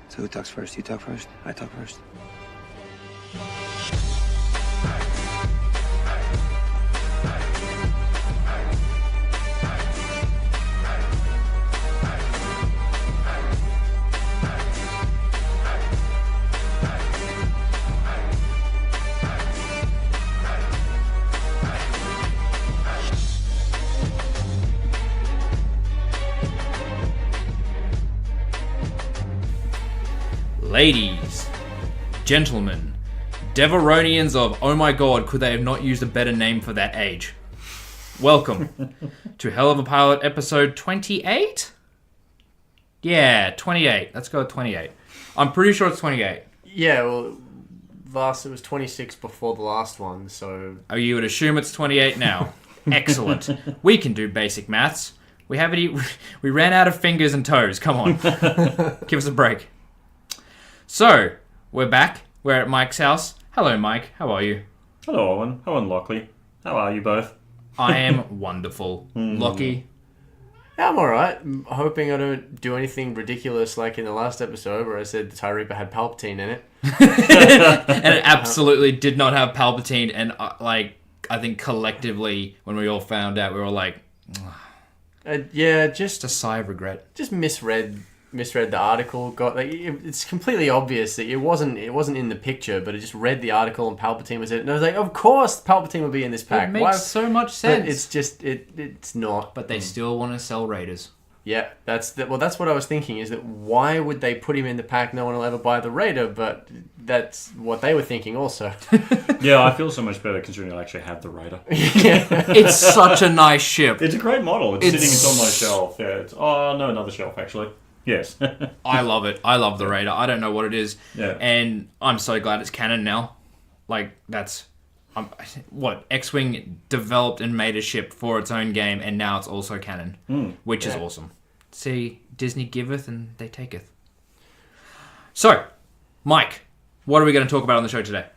So who talks first? You talk first? I talk first. Ladies, gentlemen, Deveronians of oh my god, could they have not used a better name for that age? Welcome to Hell of a Pilot episode 28? Yeah, 28. Let's go with 28. I'm pretty sure it's 28. Yeah, well, it was 26 before the last one, so... Oh, you would assume it's 28 now. Excellent. We can do basic maths. We ran out of fingers and toes. Come on. Give us a break. So, we're back. We're at Mike's house. Hello, Mike. How are you? Hello, Owen. Hello, Lockley. How are you both? I am wonderful. Lockie? Yeah, I'm alright. I'm hoping I don't do anything ridiculous like in the last episode where I said the TIE Reaper had Palpatine in it. And it absolutely did not have Palpatine. And, I think collectively, when we all found out, we were all like... Yeah, just a sigh of regret. Just misread the article. It's completely obvious that it wasn't in the picture, but I just read the article and Palpatine was in it, and I was like, of course Palpatine will be in this pack. It makes so much sense. But it's just it's not. But they still want to sell Raiders. Yeah, that's what I was thinking. Is that why would they put him in the pack? No one will ever buy the Raider, but that's what they were thinking also. Yeah, I feel so much better considering I actually have the Raider. Yeah. It's such a nice ship. It's a great model. It's on my shelf. Yeah, another shelf actually. Yes. I love it. I love the Raider. I don't know what it is. Yeah. And I'm so glad it's canon now. X-Wing developed and made a ship for its own game, and now it's also canon, which is awesome. See, Disney giveth and they taketh. So, Mike, what are we going to talk about on the show today?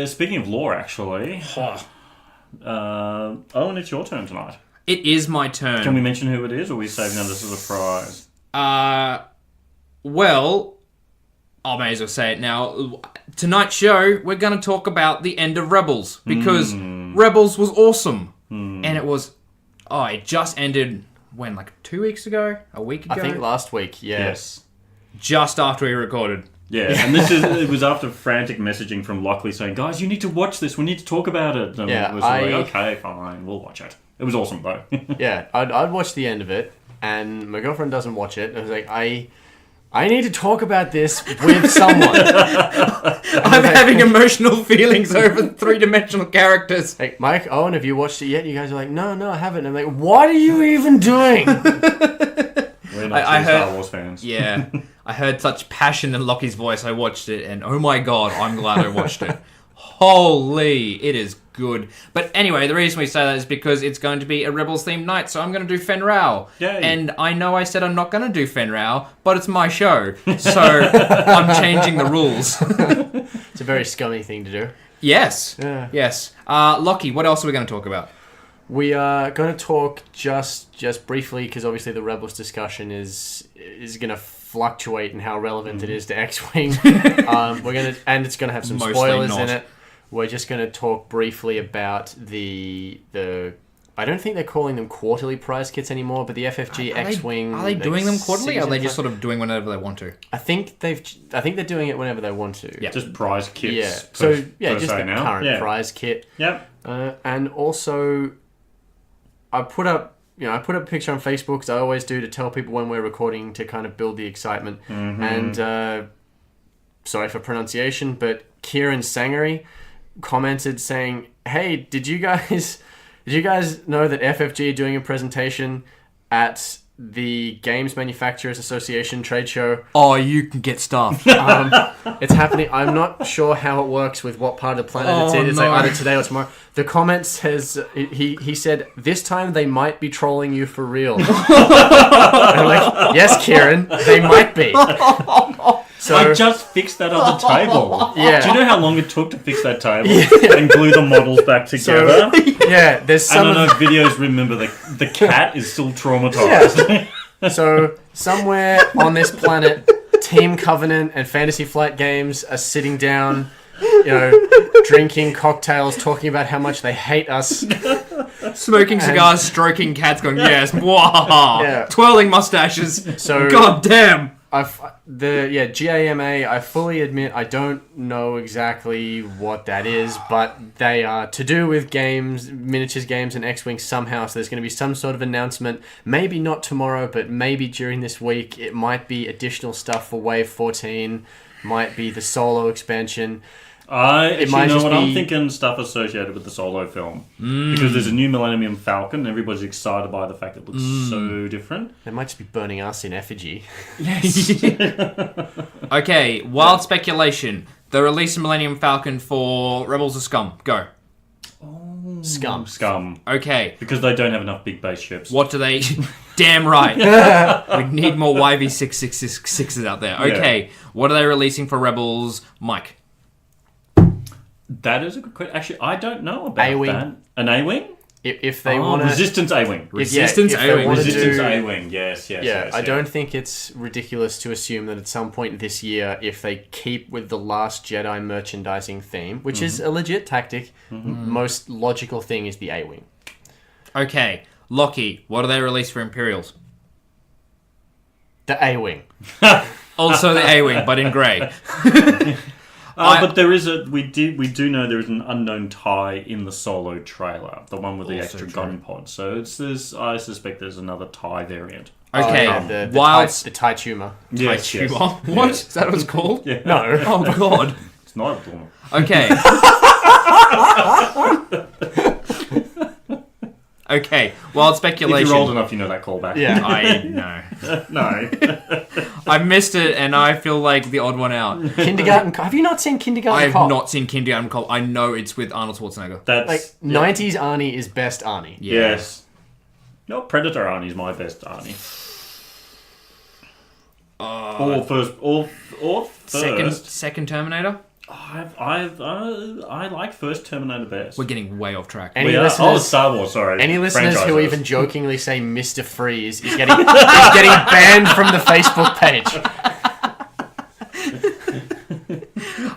Speaking of lore, actually, Owen, it's your turn tonight. It is my turn. Can we mention who it is, or are we saving that as a surprise? Well, I may as well say it now. Tonight's show, we're going to talk about the end of Rebels, because Rebels was awesome. And it was... Oh, it just ended, when, 2 weeks ago? A week ago? I think last week, yeah. Yes. Just after we recorded. Yeah, and it was after frantic messaging from Lockley saying, guys, you need to watch this, we need to talk about it. And Yeah, it was okay, fine, we'll watch it. It was awesome, though. Yeah, I'd watch the end of it, and my girlfriend doesn't watch it. I was like, I need to talk about this with someone. I'm having emotional feelings over three-dimensional characters. Like, Mike, Owen, have you watched it yet? You guys are like, no, I haven't. And I'm like, what are you even doing? We're not Star Wars fans. Yeah, I heard such passion in Lockie's voice. I watched it, and oh my god, I'm glad I watched it. Holy, it is good. But anyway, the reason we say that is because it's going to be a Rebels-themed night, so I'm going to do Fenn Rau. Yay. And I know I said I'm not going to do Fenn Rau, but it's my show, so I'm changing the rules. It's a very scummy thing to do. Yes. Yeah. Yes. Lockie, what else are we going to talk about? We are going to talk just briefly, because obviously the Rebels discussion is going to fluctuate in how relevant it is to X-Wing. And it's going to have some Mostly spoilers not. in it. We're just going to talk briefly about the I don't think they're calling them quarterly prize kits anymore, but the FFG X-Wing. Are they doing them quarterly, or are they just season sort of doing whenever they want to? I think they're doing it whenever they want to. Yeah. Just prize kits. Yeah. Per Just se the now. current prize kit. Yep. And also, I put up a picture on Facebook, as I always do, to tell people when we're recording to kind of build the excitement. Mm-hmm. And sorry for pronunciation, but Kieran Sangery commented saying, "Hey, did you guys know that FFG are doing a presentation at the Games Manufacturers Association trade show?" Oh, you can get stuff. It's happening. I'm not sure how it works with what part of the planet it's in. It's no. like either today or tomorrow. The comment says, he said, "This time they might be trolling you for real." And I'm like, yes, Kieran, they might be. So, I just fixed that other table. Yeah. Do you know how long it took to fix that table and glue the models back together? yeah, there's I some don't know of if videos remember the cat is still traumatized. Yeah. So somewhere on this planet, Team Covenant and Fantasy Flight Games are sitting down, drinking cocktails, talking about how much they hate us. Smoking cigars, stroking cats, going, yes, mwah, Yeah. twirling mustaches. So God damn. GAMA, I fully admit I don't know exactly what that is, but they are to do with games, miniatures games and X-Wing somehow, so there's going to be some sort of announcement, maybe not tomorrow, but maybe during this week. It might be additional stuff for Wave 14, might be the Solo expansion. I'm thinking stuff associated with the Solo film. Because there's a new Millennium Falcon, and everybody's excited by the fact it looks so different. They might just be burning us in effigy. Okay, wild speculation. The release of Millennium Falcon for Rebels of Scum. Go. Scum. Okay. Because they don't have enough big base ships. What do they... Damn right. We need more YV666s out there. Okay. Yeah. What are they releasing for Rebels? Mike. That is a good question. Actually, I don't know about A-Wing. that. An A-Wing? If they want to... Resistance A-Wing. Resistance if they A-Wing. wanna Resistance do- A-Wing. Yes. I don't think it's ridiculous to assume that at some point this year, if they keep with the Last Jedi merchandising theme, which is a legit tactic, most logical thing is the A-Wing. Okay. Lockie, what do they release for Imperials? The A-Wing. Also the A-Wing, but in grey. But there is we do know there is an unknown tie in the Solo trailer, the one with the Also extra true. gun pod. So I suspect there's another tie variant. Okay. The Wild... tie tumor. Yes. What? Yes. Is that what it's called? Yeah. No. Oh, God. It's not a tumor. Okay. Okay. Wild If speculation. you're old enough, you know that callback. Yeah. I know. No. I missed it, and I feel like the odd one out. Kindergarten. Have you not seen Kindergarten I have Cop? not seen Kindergarten Cop. I know it's with Arnold Schwarzenegger. That's Like, 90s Arnie is best Arnie. Yeah. Yes. No, Predator Arnie's my best Arnie. Or first. Second Terminator. I like first Terminator best. We're getting way off track. Any We are- listeners- Star Wars, sorry. Any listeners who Franchises. even jokingly say Mr. Freeze is getting banned from the Facebook page.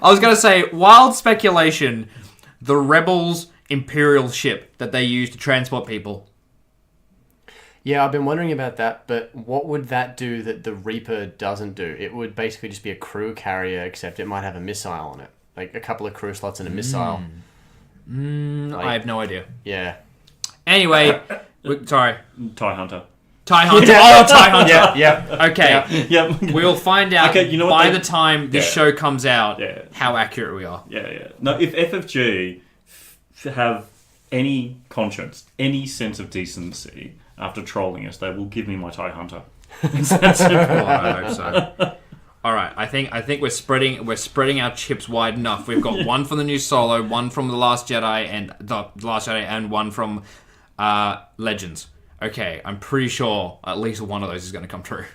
I was going to say, wild speculation, the Rebels Imperial ship that they use to transport people. Yeah, I've been wondering about that, but what would that do that the Reaper doesn't do? It would basically just be a crew carrier, except it might have a missile on it. Like a couple of crew slots and a missile. I have no idea. Yeah. Anyway, sorry. TIE Hunter. TIE Hunter. Oh, TIE Hunter. Yeah. Okay. Yep. We'll find out Okay, you know what by they- the time this Yeah. show comes out Yeah. how accurate we are. Yeah. No, if FFG have any conscience, any sense of decency after trolling us, they will give me my TIE Hunter. Oh, I hope so. All right, I think we're spreading our chips wide enough. We've got one from the new Solo, one from the Last Jedi, and one from Legends. Okay, I'm pretty sure at least one of those is going to come true.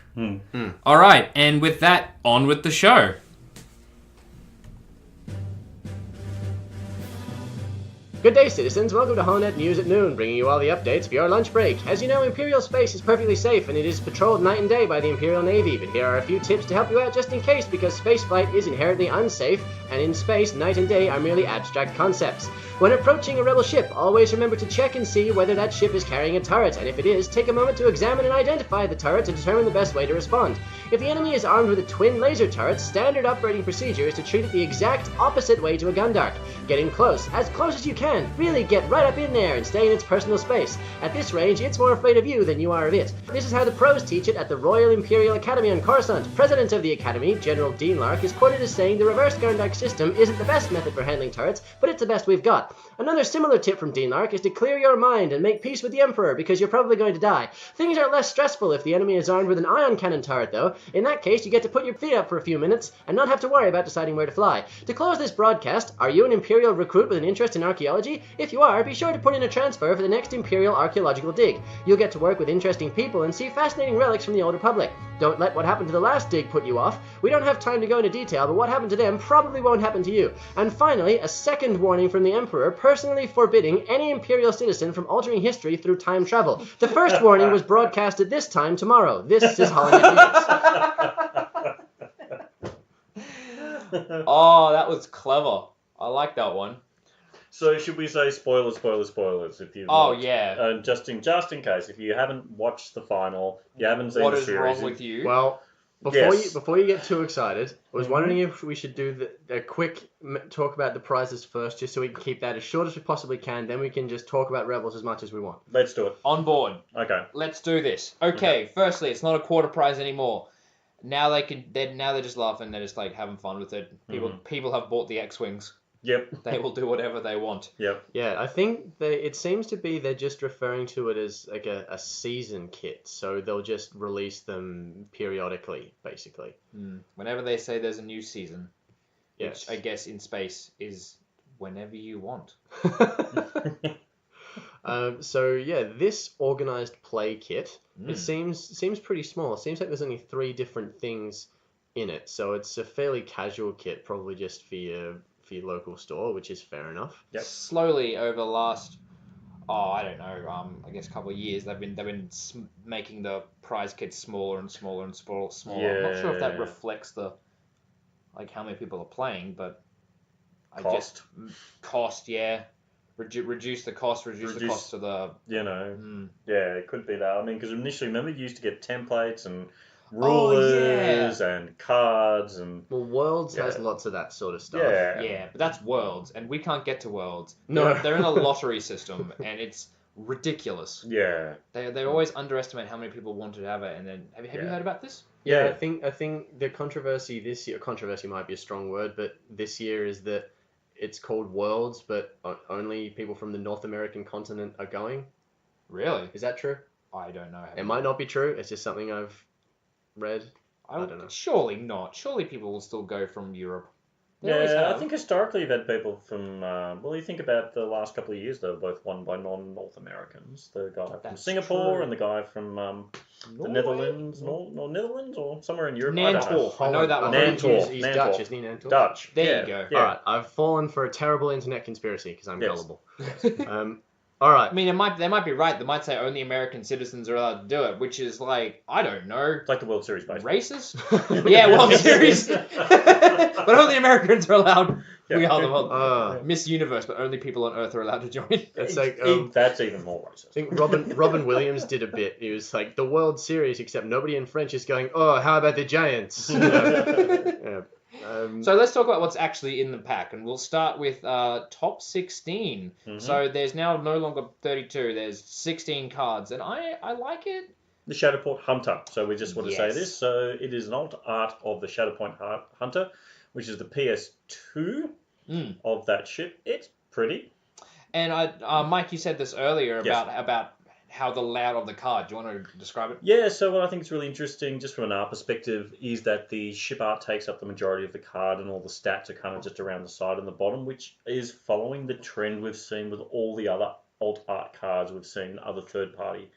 All right, and with that, on with the show. Good day, citizens. Welcome to HoloNet News at Noon, bringing you all the updates for your lunch break. As you know, Imperial space is perfectly safe, and it is patrolled night and day by the Imperial Navy. But here are a few tips to help you out just in case, because spaceflight is inherently unsafe, and in space, night and day are merely abstract concepts. When approaching a rebel ship, always remember to check and see whether that ship is carrying a turret, and if it is, take a moment to examine and identify the turret to determine the best way to respond. If the enemy is armed with a twin laser turret, standard operating procedure is to treat it the exact opposite way to a Gundark. Getting close as you can. Really get right up in there and stay in its personal space. At this range, it's more afraid of you than you are of it. This is how the pros teach it at the Royal Imperial Academy on Coruscant. President of the Academy, General Dean Lark, is quoted as saying the reverse Gundark system isn't the best method for handling turrets, but it's the best we've got. Another similar tip from Dean Lark is to clear your mind and make peace with the Emperor, because you're probably going to die. Things are less stressful if the enemy is armed with an ion cannon turret, though. In that case, you get to put your feet up for a few minutes and not have to worry about deciding where to fly. To close this broadcast, are you an Imperial recruit with an interest in archaeology archaeology? If you are, be sure to put in a transfer for the next Imperial archaeological dig. You'll get to work with interesting people and see fascinating relics from the Old Republic. Don't let what happened to the last dig put you off. We don't have time to go into detail, but what happened to them probably won't happen to you. And finally, a second warning from the Emperor, personally forbidding any Imperial citizen from altering history through time travel. The first warning was broadcast at this time tomorrow. This is HoloNet News. Oh, that was clever. I like that one. So should we say spoilers? If you Yeah. just in case, if you haven't watched the final, you haven't seen What the is series. wrong with you? Well, before you get too excited, I was wondering if we should do a quick talk about the prizes first, just so we can keep that as short as we possibly can. Then we can just talk about Rebels as much as we want. Let's do it. On board. Okay. Let's do this. Okay, firstly, it's not a quarter prize anymore. Now they're just laughing. They're just like having fun with it. People have bought the X-wings. Yep. They will do whatever they want. Yep. Yeah, I think it seems to be they're just referring to it as like a season kit, so they'll just release them periodically, basically. Whenever they say there's a new season, Yes. which I guess in space is whenever you want. So yeah, this organized play kit, it seems pretty small. It seems like there's only 3 different things in it, so it's a fairly casual kit, probably just for your local store, which is fair enough. Yep. Slowly over the last, I don't know, I guess a couple of years, they've been making the prize kits smaller and smaller and smaller. I'm not sure if that reflects the how many people are playing, but cost, yeah. Reduce the cost to the... Yeah, it could be that. I mean, because initially, remember, you used to get templates and rulers and cards and... Well, Worlds has lots of that sort of stuff. Yeah, but that's Worlds, and we can't get to Worlds. No. They're in a lottery system, and it's ridiculous. Yeah. They always underestimate how many people want to have it, and then... Have you heard about this? Yeah, I think the controversy this year... Controversy might be a strong word, but this year is that it's called Worlds, but only people from the North American continent are going. Really? Is that true? I don't know. It might not be true. It's just something I've read. I don't know. Surely not. Surely people will still go from Europe. They always Yeah, have. I think historically you've had people from... you think about the last couple of years, they were both won by non-North Americans. The guy from That's Singapore true. and the guy from the Netherlands, Netherlands or somewhere in Europe. Nantor. I know that one. Nantor. He's Dutch, isn't he, Nantor? Dutch. There you go. Yeah. Alright, I've fallen for a terrible internet conspiracy because I'm gullible. Alright. I mean, they might be right. They might say only American citizens are allowed to do it, which is like, I don't know. It's like the World Series baseball. Racist? Yeah, World Series. But only Americans are allowed. We are the world. Miss Universe, but only people on Earth are allowed to join. It's like that's even more racist. I think Robin Williams did a bit. He was like the World Series, except nobody in French is going, "Oh, how about the Giants?" You know? So let's talk about what's actually in the pack, and we'll start with top 16. So there's now no longer 32. There's 16 cards, and I like it. The Shadowport Hunter. So we just want to say this. So it is an alt art of the Shadowpoint Hunter, which is the PS2 of that ship. It's pretty. And Mike, you said this earlier about how the layout of the card. Do you want to describe it? Yeah, so what I think is really interesting, just from an art perspective, is that the ship art takes up the majority of the card and all the stats are kind of just around the side and the bottom, which is following the trend we've seen with all the other alt art cards we've seen other third-party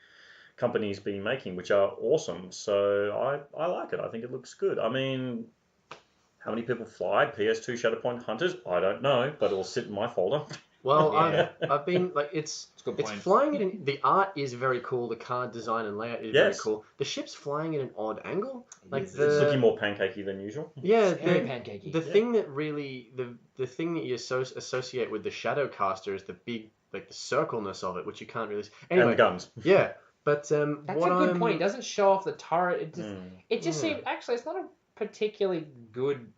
companies being making, which are awesome. So I like it. I think it looks good. I mean, how many people fly PS2 Shadowpoint Hunters? I don't know, but it'll sit in my folder. Well, I've been like it's flying at the art is very cool. The card design and layout is very cool. The ship's flying at an odd angle. Like it's looking more pancakey than usual. Yeah, very pancakey. The thing that really the thing that you associate with the Shadowcaster is the big the circleness of it, which you can't really. Anyway, and the guns. Yeah, but that's a good point. It doesn't show off the turret. It just seems actually it's not a particularly good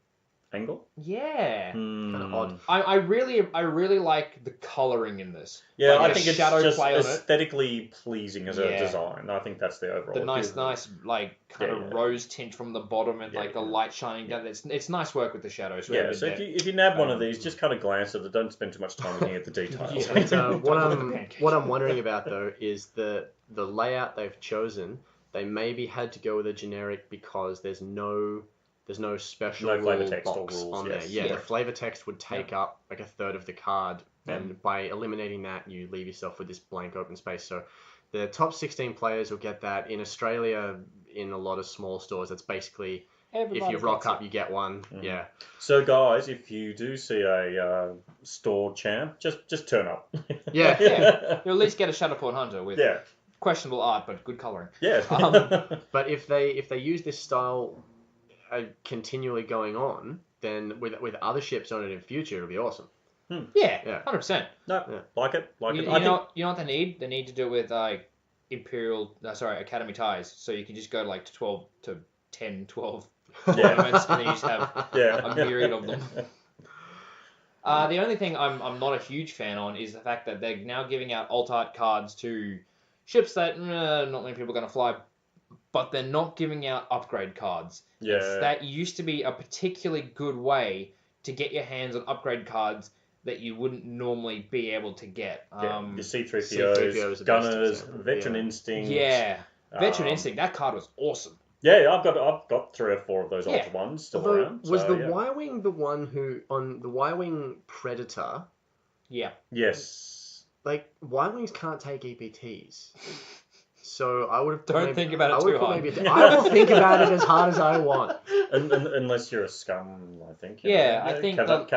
angle. Yeah, kind of odd. I really like the coloring in this. Yeah, like I think it's just aesthetically pleasing as a design. I think that's the overall. The nice like kind of rose tint from the bottom and like the light shining down. It's nice work with the shadows. Yeah, so if you nab one of these, just kind of glance at it. Don't spend too much time looking at the details. What I'm wondering about though is the layout they've chosen. They maybe had to go with a generic because there's no special flavor rule text box or rules on there. Yeah, the flavor text would take up like a third of the card And by eliminating that, you leave yourself with this blank open space. So the top 16 players will get that. In Australia, in a lot of small stores, that's basically if you rock up, you get one. Yeah. So, guys, if you do see a store champ, just turn up. Yeah. You'll at least get a Shadowport Hunter with questionable art but good colouring. Yeah. But if they use this style continually going on, then with other ships on it in future, it'll be awesome. Yeah, 100%. No, like it. You know what they need? They need to do it with Academy ties, so you can just go to 12 to 10, 12 tournaments, and then you just have a myriad of them. The only thing I'm not a huge fan on is the fact that they're now giving out alt art cards to ships that not many people are going to fly, but they're not giving out upgrade cards. That used to be a particularly good way to get your hands on upgrade cards that you wouldn't normally be able to get. Your C-3POs, C-3POs Gunners, Veteran Instinct. Yeah, Veteran Instinct, that card was awesome. Yeah, I've got 3 or 4 of those Ultra ones still around. Was the Y-Wing the one who, on the Y-Wing Predator... Yeah. Yes. Y-Wings can't take EPTs. So I would have... Don't think about it too hard. I will think about it as hard as I want. Unless you're a scum, I think. I think... Cavill.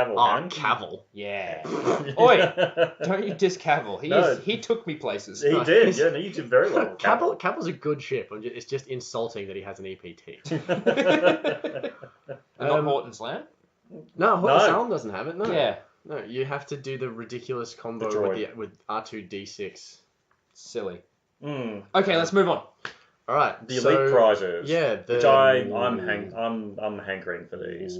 Cavill. Yeah. Oi! Don't you diss Cavill. He took me places. He did. Yeah, you did very well. Cavill's a good ship. It's just insulting that he has an EPT. Not Horton's Land? No, Horton's Land doesn't have it. No. Yeah. No, you have to do the ridiculous combo with R2D6. Silly. Okay, let's move on. All right, the elite prizes. Yeah, which I'm hankering for these.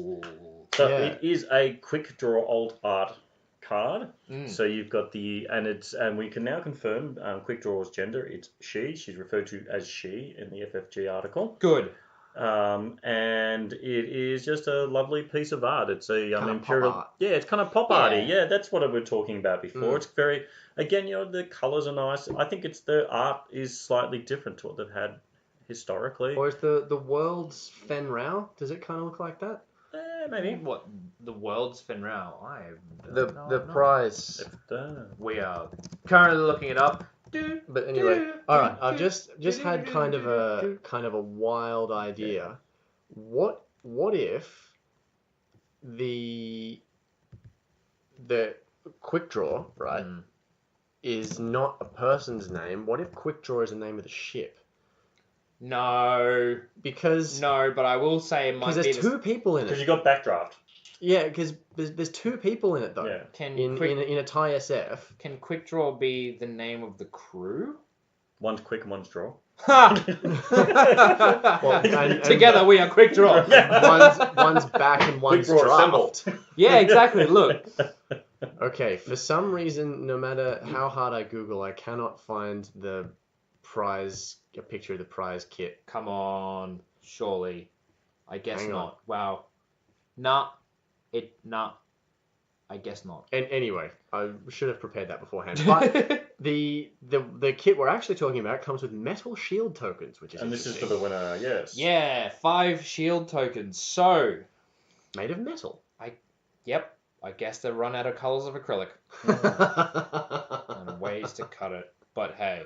So it is a quick draw alt art card. So you've got and we can now confirm quick draw's gender. It's she. She's referred to as she in the FFG article. Good. And it is just a lovely piece of art. It's a imperial art. Yeah, it's kind of pop arty. Yeah, that's what we were talking about before. It's very, again, the colours are nice. I think the art is slightly different to what they've had historically. Or is the world's Fenn Rau? Does it kind of look like that? Maybe. What, the world's Fenn Rau? The prize. We are currently looking it up. But anyway, all right. I've just had kind of a wild idea. What if the quick draw, right, is not a person's name? What if quick draw is the name of the ship? No, but I will say it might be because there's 2 people in it. Because you got backdraft. Yeah, because there's 2 people in it though. Yeah. In a TIE SF. Can quick draw be the name of the crew? One's quick and one's draw. Ha! Together we are quick draw. One's back and one's draft. Yeah, exactly. Look. Okay, for some reason, no matter how hard I Google, I cannot find a picture of the prize kit. Come on, surely. I guess Hang not. on. Wow. I guess not. And anyway, I should have prepared that beforehand. But the kit we're actually talking about comes with metal shield tokens, which is this is for the winner, yes. Yeah, 5 shield tokens. So made of metal. Yep. I guess they run out of colours of acrylic and ways to cut it. But hey,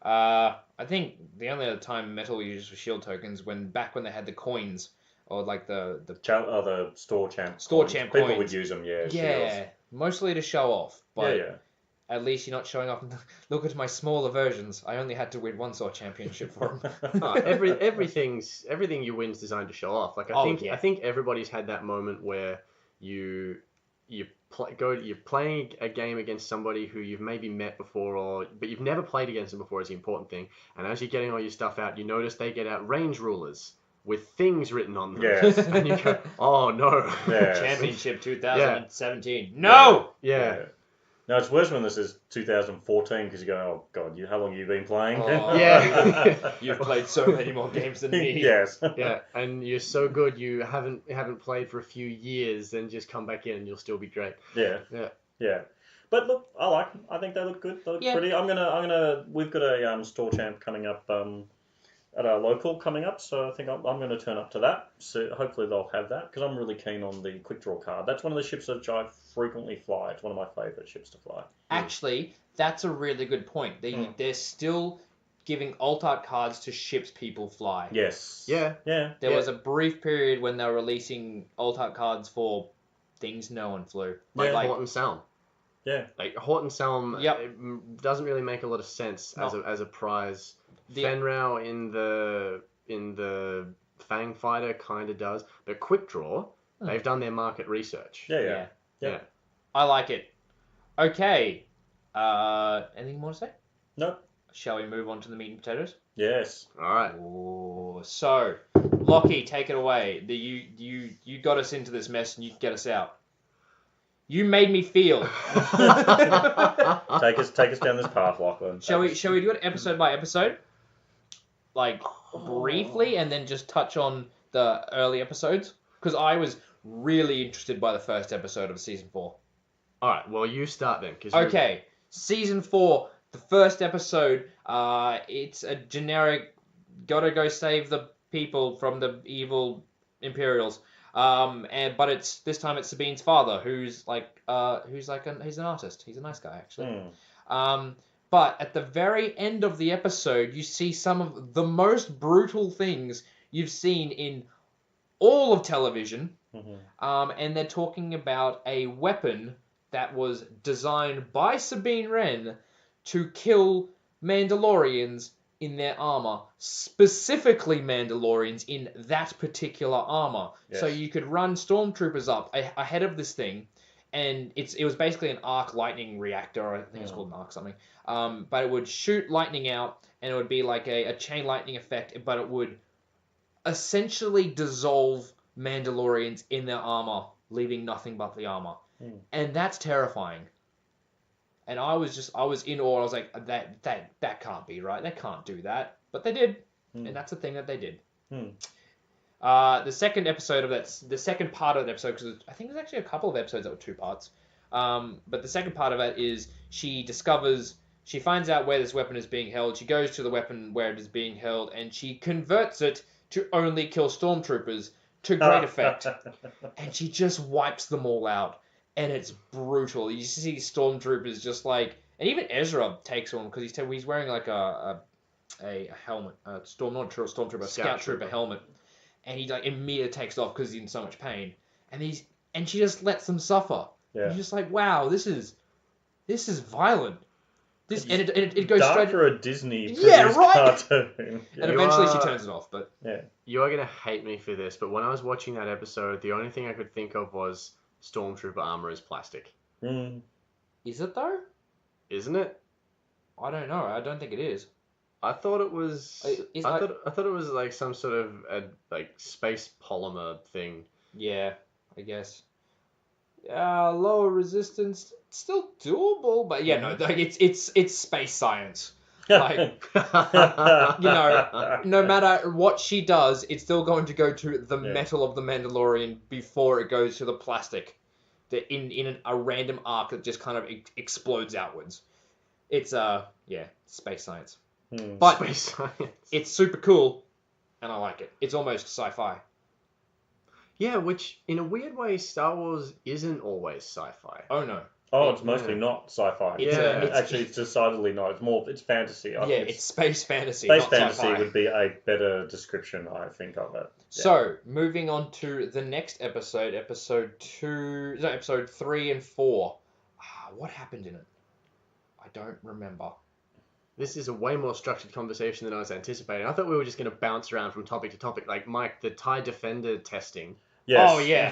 I think the only other time metal used for shield tokens back when they had the coins. Or the store champ. People coins. would use them, yeah. Yeah, shields. Mostly to show off. But at least you're not showing off. Look at my smaller versions. I only had to win 1 sword championship for them. Everything you win is designed to show off. I think everybody's had that moment where you're playing a game against somebody who you've maybe met before, but you've never played against them before. Is the important thing. And as you're getting all your stuff out, you notice they get out range rulers with things written on them. Yes. And you go, oh no. Yes. Championship 2017. No! Yeah. No, it's worse when this is 2014 because you go, oh god, how long have you been playing? Oh, yeah. You've played so many more games than me. Yes. Yeah, and you're so good you haven't played for a few years, then just come back in and you'll still be great. Yeah. But look, I like them. I think they look good. They look pretty. We've got a store champ coming up at our local coming up, so I think I'm going to turn up to that. So hopefully they'll have that, because I'm really keen on the quick draw card. That's one of the ships that I frequently fly. It's one of my favourite ships to fly. Actually, that's a really good point. They're still giving alt art cards to ships people fly. Yes. Yeah. Yeah. There was a brief period when they were releasing alt art cards for things no one flew. Like Like Horton Selm. Yeah. Like Horton Selm Yep. it doesn't really make a lot of sense as a prize. The- Fenn Rau in the Fang Fighter kind of does, but Quick Draw, they've done their market research. Yeah. I like it. Okay. Anything more to say? No. Shall we move on to the meat and potatoes? Yes. All right. Ooh, so, Lockie, take it away. You got us into this mess and you get us out. You made me feel. Take us down this path, Lachlan. Shall we do it episode by episode? Like, briefly, and then just touch on the early episodes? Because I was really interested by the first episode of season 4. All right. Well, you start then. Okay, season 4, the first episode. It's a generic, gotta go save the people from the evil Imperials. But this time it's Sabine's father, he's an artist. He's a nice guy, actually. But at the very end of the episode, you see some of the most brutal things you've seen in all of television. And they're talking about a weapon that was designed by Sabine Wren to kill Mandalorians in their armor, specifically Mandalorians in that particular armor. Yes. So you could run stormtroopers up ahead of this thing, and it was basically an arc lightning reactor, or I think it's called an arc something. But it would shoot lightning out, and it would be like a chain lightning effect, but it would essentially dissolve Mandalorians in their armor, leaving nothing but the armor. And that's terrifying. And I was in awe. I was like, that can't be right. They can't do that. But they did. And that's the thing that they did. The second episode of the second part of that episode, because I think there's actually a couple of episodes that were 2 parts. But the second part of it is she finds out where this weapon is being held. She goes to the weapon where it is being held, and she converts it to only kill stormtroopers to great effect. And she just wipes them all out. And it's brutal. You see stormtroopers just like, and even Ezra takes one because he's wearing like a helmet, stormtrooper, scout trooper helmet, and he like immediately takes off because he's in so much pain, and she just lets them suffer. Yeah. You're just like, wow, this is violent. And it goes Dark straight for a Disney right. cartoon. Yeah. And eventually she turns it off, but You are gonna hate me for this, but when I was watching that episode, the only thing I could think of was stormtrooper armor is plastic. is it though? Isn't it? I don't know. I don't think it is. I thought it was. Is I like- thought it was like some sort of like space polymer thing. Yeah, I guess. Lower resistance, still doable, but yeah, no, like it's space science. Like, no matter what she does, it's still going to go to the metal of the Mandalorian before it goes to the plastic. In a random arc that just kind of explodes outwards. It's space science. But Space science. it's super cool, and I like it. It's almost sci-fi. Yeah, which in a weird way, Star Wars isn't always sci-fi. Oh no. Oh, it's mostly not sci-fi. It's It's decidedly not. It's fantasy. I think It's space fantasy. space not fantasy sci-fi. would be a better description, I think, of it. Yeah. So, moving on to the next episode, episode 3 and 4. What happened in it? I don't remember. This is a way more structured conversation than I was anticipating. I thought we were just going to bounce around from topic to topic. Like, Mike, the TIE Defender testing. Yes. Oh, yeah.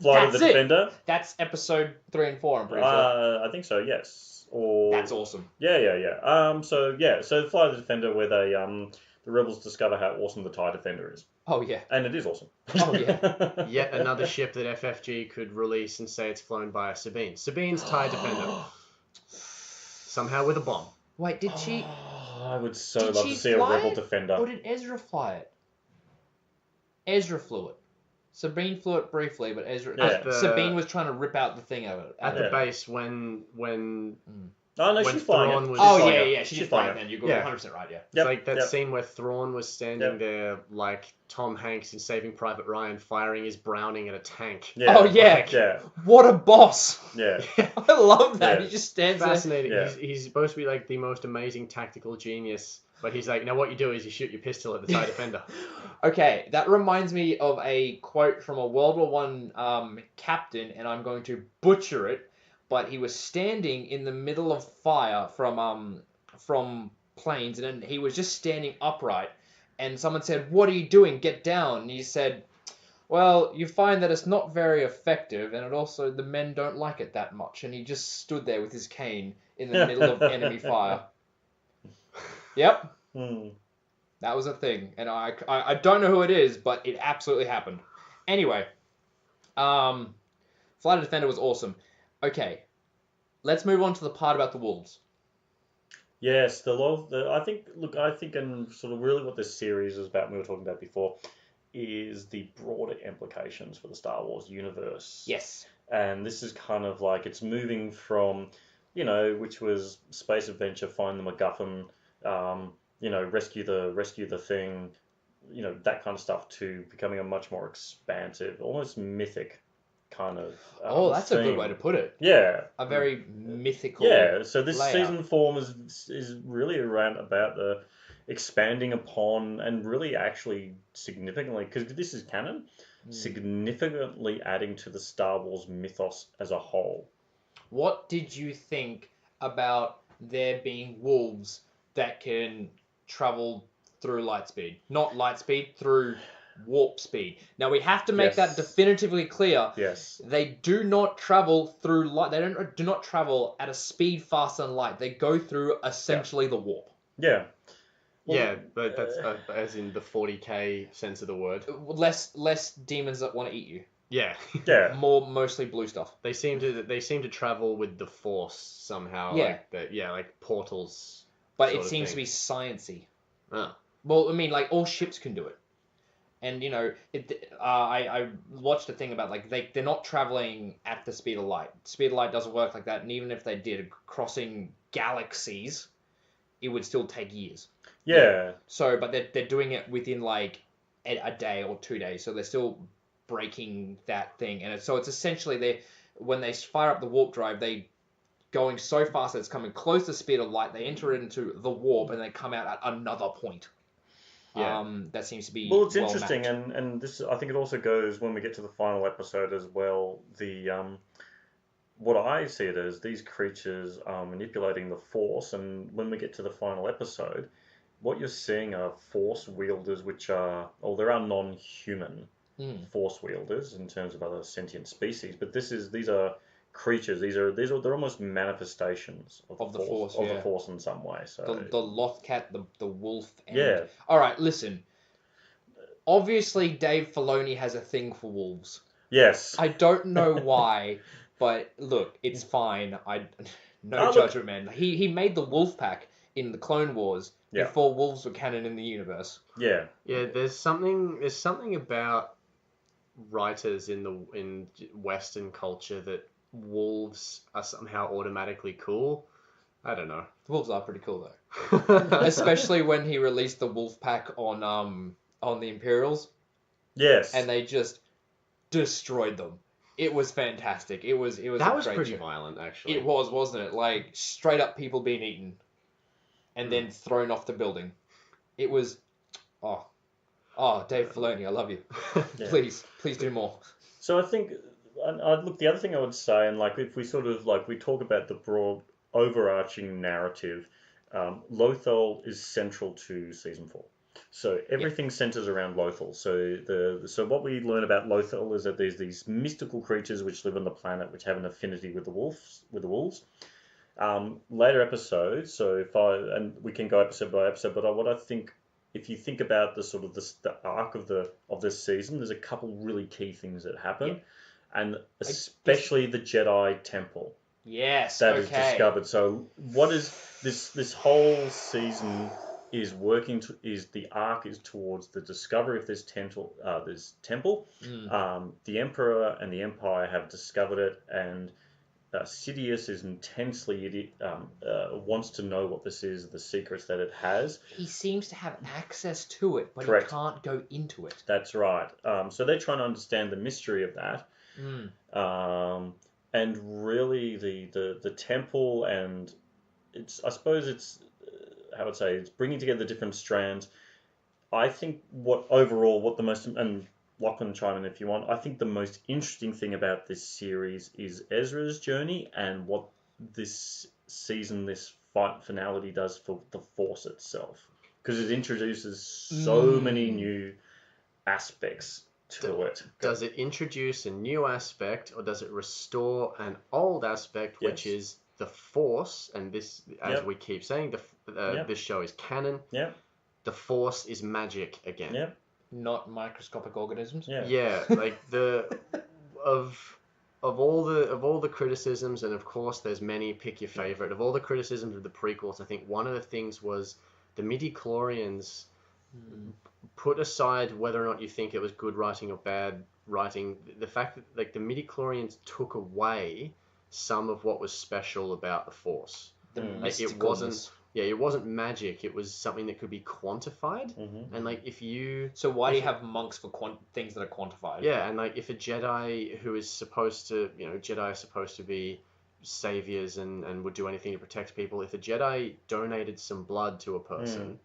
Flight of the That's it. Defender. That's episode 3 and 4, I'm pretty sure. I think so. Yes. Or That's awesome. Yeah. So the Flight of the Defender, where they the rebels discover how awesome the TIE Defender is, Oh, yeah. and it is awesome. Oh, yeah. Yet another ship that FFG could release and say it's flown by a Sabine. Sabine's TIE Defender. Somehow with a bomb. Wait, did she... I would so Did love she to see a fly rebel it? defender. Or did Ezra fly it? Ezra flew it. Sabine flew it briefly, but Yeah. Sabine was trying to rip out the thing out of it. At the base, when Oh no, When she's flying Thrawn it. was- Oh, She's flying yeah, it. yeah, she's flying it. then. You're Yeah. 100% right, yeah. It's Yep, like that yep. scene where Thrawn was standing Yep. there, like Tom Hanks in Saving Private Ryan, firing his Browning at a tank. Yeah. Oh, yeah. Yeah. What a boss. Yeah. I love that. Yeah. He just stands there. Fascinating. Yeah. He's supposed to be like the most amazing tactical genius, but he's like, now what you do is you shoot your pistol at the TIE Defender. Okay, that reminds me of a quote from a World War One captain, and I'm going to butcher it, but he was standing in the middle of fire from planes, and then he was just standing upright, and someone said, "What are you doing? Get down!" And he said, "Well, you find that it's not very effective, and it also the men don't like it that much." And he just stood there with his cane in the middle of enemy fire. Yep. Hmm. That was a thing, and I don't know who it is, but it absolutely happened. Anyway, Flight of Defender was awesome. Okay, let's move on to the part about the wolves. Yes, I think, and sort of really what this series is about, and we were talking about before, is the broader implications for the Star Wars universe. Yes. And this is kind of like it's moving from, which was space adventure, find the MacGuffin, rescue the thing, that kind of stuff, to becoming a much more expansive, almost mythic kind of. That's a good theme. way to put it. Yeah. A very mythical. Yeah. So this layout. season 4 is really around about the expanding upon and really actually significantly, because this is canon, significantly adding to the Star Wars mythos as a whole. What did you think about there being wolves that can travel through light speed? Not light speed, through warp speed. Now we have to make that definitively clear. Yes. They do not travel through light. They do not travel at a speed faster than light. They go through essentially the warp. Yeah. Well, Yeah, but that's as in the 40k sense of the word. Less demons that want to eat you. Yeah. Yeah. Mostly blue stuff. They seem to travel with the Force somehow. Yeah. Like portals. But sort it of seems to thing. be sciencey. Oh. Well, I mean, like, all ships can do it. And, I watched a thing about, like, they're not traveling at the speed of light. Speed of light doesn't work like that, and even if they did, crossing galaxies, it would still take years. Yeah. So, but they're doing it within, like, a day or 2 days, so they're still breaking that thing. And so it's essentially, when they fire up the warp drive, they going so fast that it's coming close to the speed of light, they enter it into the warp, and they come out at another point. Yeah. That seems to be Well, it's interesting, mapped. and this, I think it also goes when we get to the final episode as well. What I see it as, these creatures are manipulating the Force, and when we get to the final episode, what you're seeing are Force wielders, there are non-human Force wielders in terms of other sentient species, but these are creatures. They're almost manifestations of the Force, yeah. the Force in some way. So The Lothcat, the wolf. And... Yeah. All right, listen. Obviously, Dave Filoni has a thing for wolves. yes. I don't know why, but look, it's fine. No judgment, man. He made the wolf pack in the Clone Wars before wolves were canon in the universe. Yeah. Yeah, there's something about writers in Western culture that wolves are somehow automatically cool. I don't know. The wolves are pretty cool though, especially when he released the wolf pack on the Imperials, Yes. and they just destroyed them. It was fantastic. It was That was great pretty show. violent, actually. It was, wasn't it? Like straight up people being eaten, and then thrown off the building. It was, Dave Filoni, I love you. Yeah. Please do more. So I think, look, the other thing I would say, and like if we sort of like we talk about the broad overarching narrative, Lothal is central to season 4. So everything centers around Lothal. So what we learn about Lothal is that there's these mystical creatures which live on the planet which have an affinity with the wolves. Later episodes. So we can go episode by episode. But what I think, if you think about the sort of the arc of this season, there's a couple really key things that happen, and especially the Jedi Temple. Yes. That is discovered. So what is this whole season is working to, is the arc is towards the discovery of this temple. The Emperor and the Empire have discovered it, and Sidious is intensely wants to know what this is, the secrets that it has. He seems to have access to it, but Correct. he can't go into it. That's right. So they're trying to understand the mystery of that. And really the temple, and I suppose it's how I'd say, it's bringing together the different strands. I think what the most, and Lachlan, chime in if you want, I think the most interesting thing about this series is Ezra's journey and what this season, this finality does for the Force itself. Because it introduces so many new aspects to it. Does it introduce a new aspect, or does it restore an old aspect, which is the Force? And this, as we keep saying, this show is canon. Yeah. The Force is magic again. Yeah. Not microscopic organisms. Yeah, like of all the criticisms, and of course there's many, pick your favorite. Of all the criticisms of the prequels, I think one of the things was the midi-chlorians. Put aside whether or not you think it was good writing or bad writing, the fact that like the midi-chlorians took away some of what was special about the Force. It wasn't magic. It was something that could be quantified. And like if you... So why do you have monks for things that are quantified? Yeah, and like if a Jedi who is supposed to... Jedi are supposed to be saviors and would do anything to protect people. If a Jedi donated some blood to a person,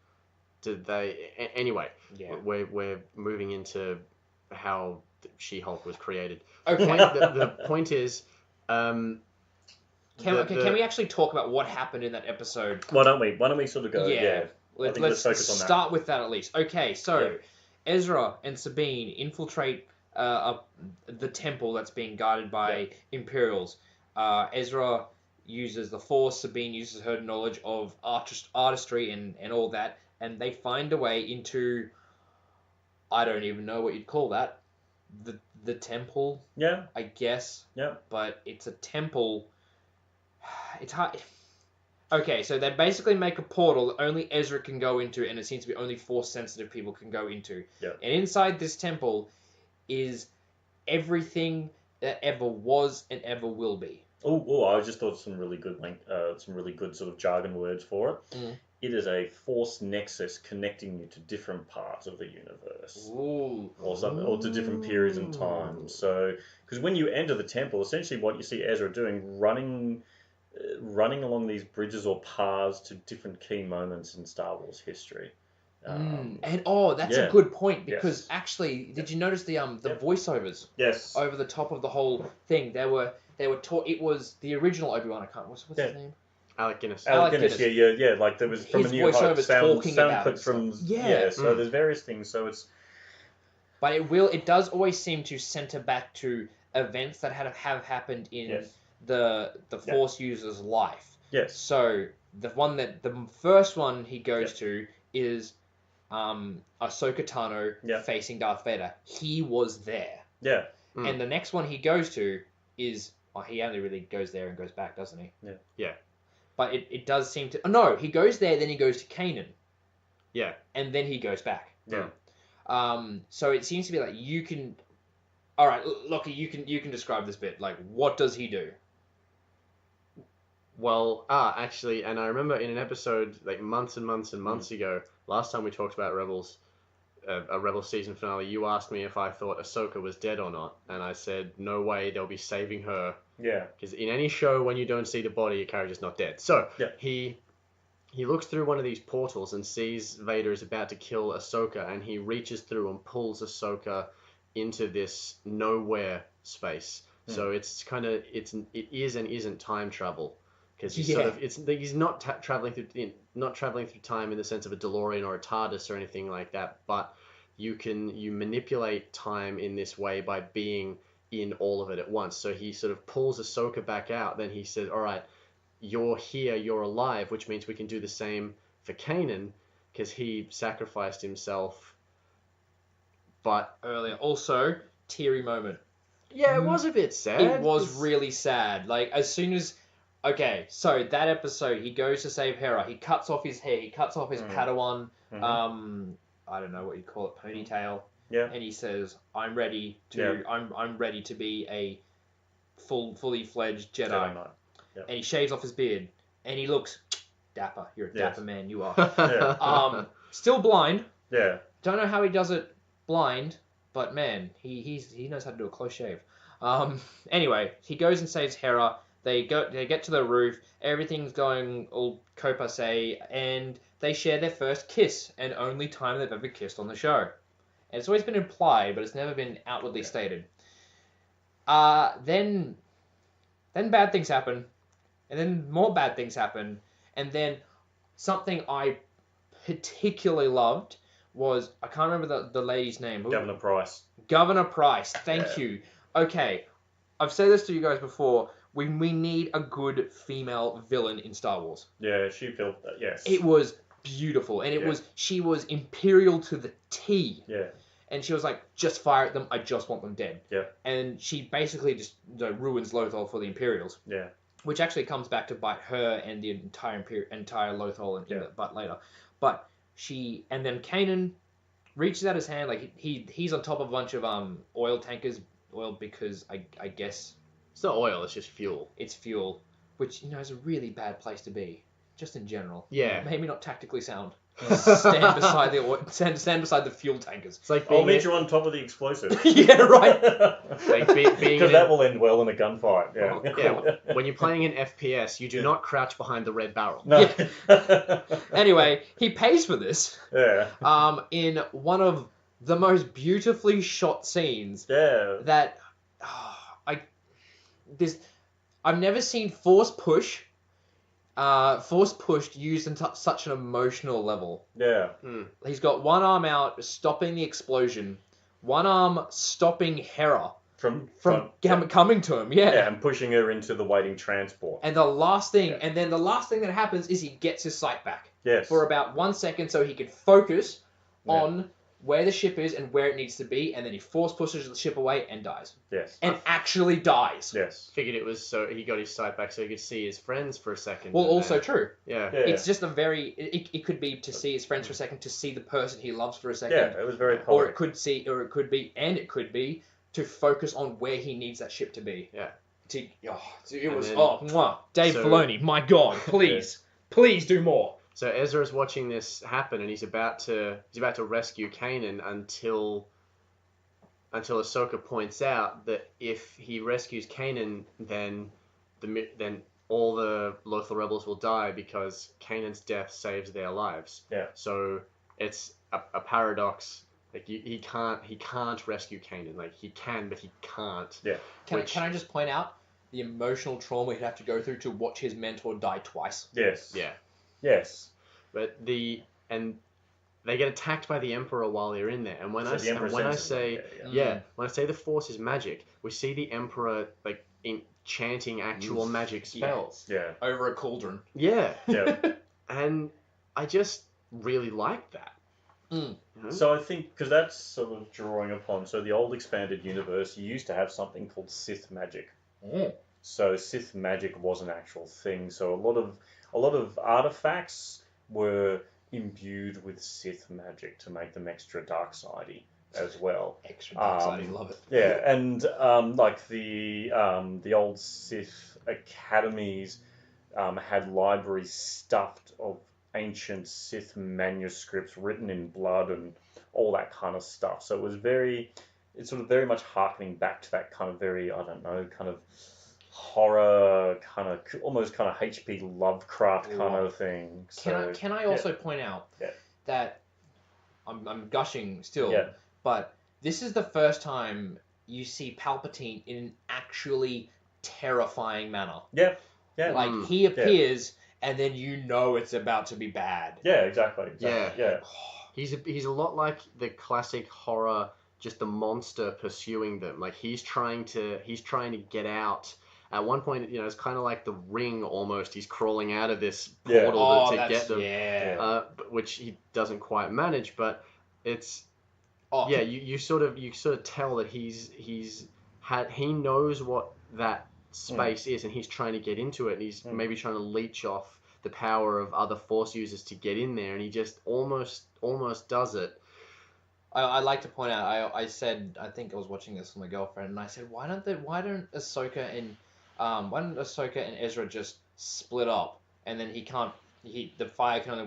did they... Anyway, we're moving into how She-Hulk was created. Okay. The point is... Can we actually talk about what happened in that episode? Why don't we sort of go? Yeah. Let's focus on that. start with that at least. Okay, so Ezra and Sabine infiltrate the temple that's being guarded by Imperials. Ezra uses the Force. Sabine uses her knowledge of artistry and all that, and they find a way into, I don't even know what you'd call that, the temple. Yeah. I guess. Yeah. But it's a temple. It's hard. Okay, so they basically make a portal that only Ezra can go into, and it seems to be only Force-sensitive people can go into. Yeah. And inside this temple is everything that ever was and ever will be. Oh! I just thought of some really good sort of jargon words for it. It is a Force nexus connecting you to different parts of the universe, or to different periods in time. So, because when you enter the temple, essentially what you see Ezra doing, running along these bridges or paths to different key moments in Star Wars history. That's a good point, because actually, did you notice the voiceovers? Yes. Over the top of the whole thing, they were taught. It was the original Obi-Wan. I can't. What's his name? Alec Guinness. Yeah. Like there was from his A New Hope sound clips from So there's various things. So it's. But it does always seem to center back to events that have happened in the Force user's life. Yes. So the first one he goes to is Ahsoka Tano facing Darth Vader. He was there. Yeah. And the next one he goes to is he only really goes there and goes back, doesn't he? Yeah. Yeah. But it does seem to... no, he goes there, then he goes to Kanan. Yeah. And then he goes back. Yeah. So it seems to be like you can... All right, Lockie, you can describe this bit. Like, what does he do? Well, actually, and I remember in an episode like months and months and months ago, last time we talked about Rebels, a Rebels season finale, you asked me if I thought Ahsoka was dead or not, and I said, no way, they'll be saving her. Yeah. Because in any show, when you don't see the body, your character's not dead. So, he looks through one of these portals and sees Vader is about to kill Ahsoka, and he reaches through and pulls Ahsoka into this nowhere space. So it's kind of, it is and isn't time travel. Because he's not traveling through time in the sense of a DeLorean or a TARDIS or anything like that, but you manipulate time in this way by being in all of it at once. So he sort of pulls Ahsoka back out. Then he says, "All right, you're here, you're alive," which means we can do the same for Kanan because he sacrificed himself. But earlier, also teary moment. Yeah, it was a bit sad. It was really sad. Like as soon as. Okay, so that episode, he goes to save Hera. He cuts off his hair. He cuts off his Padawan, I don't know what you call it, ponytail. Yeah. And he says, "I'm ready to. I'm ready to be a fully fledged Jedi. Jedi Knight. And he shaves off his beard, and he looks dapper. You're a dapper man, you are. Yeah. Still blind. Yeah. Don't know how he does it blind, but man, he knows how to do a close shave. Anyway, he goes and saves Hera. They get to the roof. Everything's going all copacetic, and they share their first kiss, and only time they've ever kissed on the show. And it's always been implied, but it's never been outwardly stated. Then bad things happen, and then more bad things happen, and then something I particularly loved was, I can't remember the lady's name. Governor Price. Governor Price, thank you. Okay, I've said this to you guys before. We need a good female villain in Star Wars. Yeah, she felt yes. It was beautiful, and she was imperial to the T. Yeah. And she was like, just fire at them, I just want them dead. Yeah. And she basically just ruins Lothal for the Imperials. Yeah. Which actually comes back to bite her and the entire Lothal in the butt later. But and then Kanan reaches out his hand, like he's on top of a bunch of oil tankers, because I guess It's not oil, it's just fuel. it's fuel, which is a really bad place to be, just in general. Yeah. Maybe not tactically sound. Stand beside the fuel tankers. It's like I'll being meet you on top of the explosive. Yeah, right. like being Because that will end well in a gunfight. Yeah. yeah, when you're playing an FPS, you do not crouch behind the red barrel. No. Anyway, he pays for this. Yeah. In one of the most beautifully shot scenes Yeah. that I've never seen force pushed used in such an emotional level. Yeah. He's got one arm out stopping the explosion, one arm stopping Hera From coming to him. Yeah. and pushing her into the waiting transport. And the last thing that happens is he gets his sight back Yes. for about 1 second, so he can focus on where the ship is and where it needs to be, and then he force pushes the ship away and dies. Yes. And actually dies. Yes. Figured it was so he got his sight back so he could see his friends for a second. Well, and also then- true. Yeah. Yeah. It's just it could be to see his friends for a second, to see the person he loves for a second. Yeah, it was very Or poetic. it could be to focus on where he needs that ship to be. Yeah. It And was then- mwah. Dave so- Filoni, my God, please do more. So Ezra's watching this happen, and he's about to rescue Kanan until Ahsoka points out that if he rescues Kanan, then all the Lothal rebels will die because Kanan's death saves their lives. Yeah. So it's a paradox. Like he can't rescue Kanan. Like he can, but he can't. Yeah. Can I just point out the emotional trauma he'd have to go through to watch his mentor die twice? Yes. Yeah. Yes. But they get attacked by the Emperor while they're in there. And when I say the Force is magic, we see the Emperor like chanting actual magic spells. Yeah. Over a cauldron. Yeah. Yeah. And I just really like that. So I think, because that's sort of drawing upon, so the old expanded universe, you used to have something called Sith magic. So Sith magic was an actual thing. So a lot of artifacts were imbued with Sith magic to make them extra dark-sidey as well. Extra dark-sidey, love it. Yeah, and like the old Sith academies had libraries stuffed of ancient Sith manuscripts written in blood and all that kind of stuff. So it's sort of very much harkening back to that kind of very, I don't know, kind of horror, kind of almost kind of H.P. Lovecraft kind of thing. So, Can I also point out that I'm gushing still, but this is the first time you see Palpatine in an actually terrifying manner. Yeah. Yeah. Like he appears, and then it's about to be bad. Yeah, exactly. Yeah. He's a lot like the classic horror, just the monster pursuing them. Like he's trying to get out. At one point, it's kind of like the Ring almost. He's crawling out of this portal to get them. Yeah. Which he doesn't quite manage, but it's you sort of tell that he knows what that space is, and he's trying to get into it, and he's maybe trying to leech off the power of other Force users to get in there, and he just almost does it. I like to point out. I said I think I was watching this with my girlfriend, and I said, why don't Ahsoka and Ezra just split up, and then the fire can only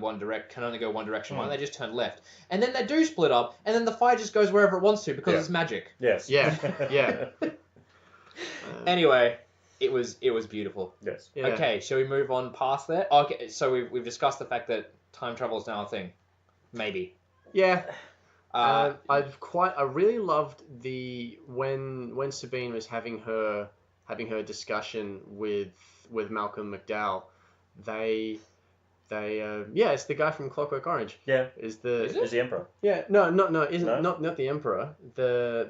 go one direction. Why don't they just turn left? And then they do split up, and then the fire just goes wherever it wants to because it's magic. Yes. Yeah. Anyway, it was beautiful. Yes. Yeah. Okay, shall we move on past that? Okay, so we've discussed the fact that time travel is now a thing. Maybe. Yeah. I really loved when Sabine was having her discussion with Malcolm McDowell. It's the guy from Clockwork Orange. Yeah. Is Is the Emperor? Yeah, no, isn't No? not the Emperor. The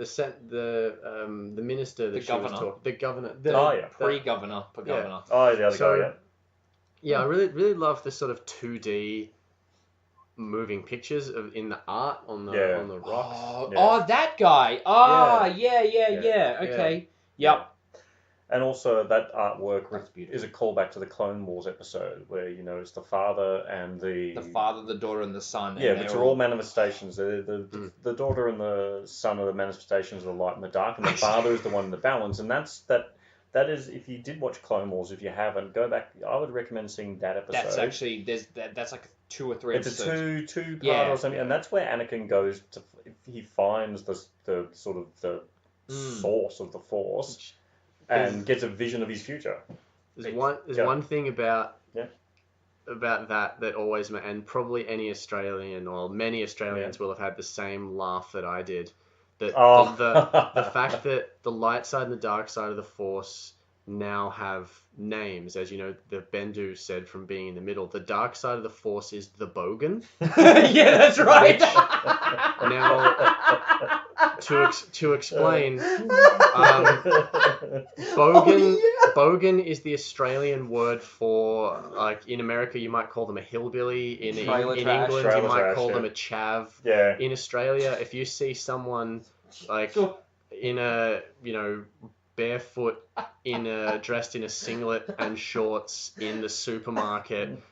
minister that The she was governor. talking. The governor. Pre-governor, per Yeah. governor. Oh, the other So- guy. Yeah, I really love the sort of 2D moving pictures in the art on the rocks. Oh, that guy. Yeah. Okay. Yep. And also that artwork That's beautiful. is a callback to the Clone Wars episode where it's the father and the father, the daughter, and the son. Yeah, and which they're are all manifestations. The daughter and the son are the manifestations of the light and the dark, and the father is the one in the balance. And that is, if you did watch Clone Wars, if you haven't, go back. I would recommend seeing that episode. That's actually that's like 2 or 3 It's episodes. a two part Yeah. or something, and that's where Anakin goes to. He finds the sort of the source of the Force and gets a vision of his future. There's one thing about that always, and probably any Australian or many Australians will have had the same laugh that I did. That the fact that the light side and the dark side of the Force now have names, as you know, the Bendu said from being in the middle. The dark side of the Force is the Bogan. Yeah, that's right. Now, to explain, Bogan is the Australian word for, like, in America you might call them a hillbilly. In Trailer trash. England Trailer you might trash, call yeah. them a chav. Yeah. In Australia, if you see someone like in a barefoot dressed in a singlet and shorts in the supermarket,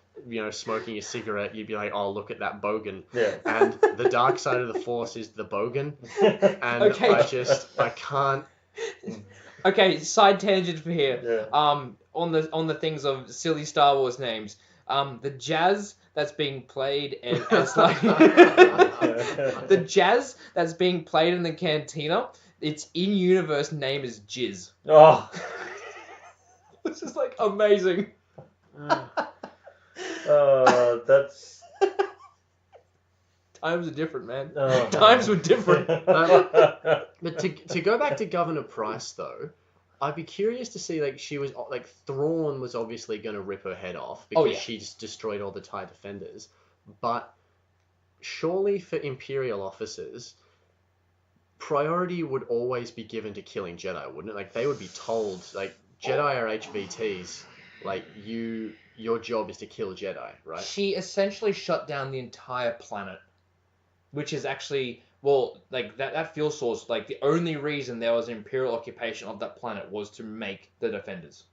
smoking a cigarette, you'd be like, oh, look at that Bogan. Yeah. And the dark side of the Force is the Bogan. And Okay. I can't. Okay, side tangent for here. Yeah. On the things of silly Star Wars names, the jazz that's being played as like the jazz that's being played in the cantina, its in-universe name is Jizz. Oh. This is like amazing. That's. Times are different, man. Oh. Times were different. But to go back to Governor Price, though, I'd be curious to see, like, she was, like, Thrawn was obviously going to rip her head off because she just destroyed all the TIE defenders. But surely for Imperial officers, priority would always be given to killing Jedi, wouldn't it? Like, they would be told, like, Jedi are HVTs. Like, your job is to kill Jedi, right? She essentially shut down the entire planet, which is actually, well, like, that fuel source, like, the only reason there was an Imperial occupation of that planet was to make the Defenders.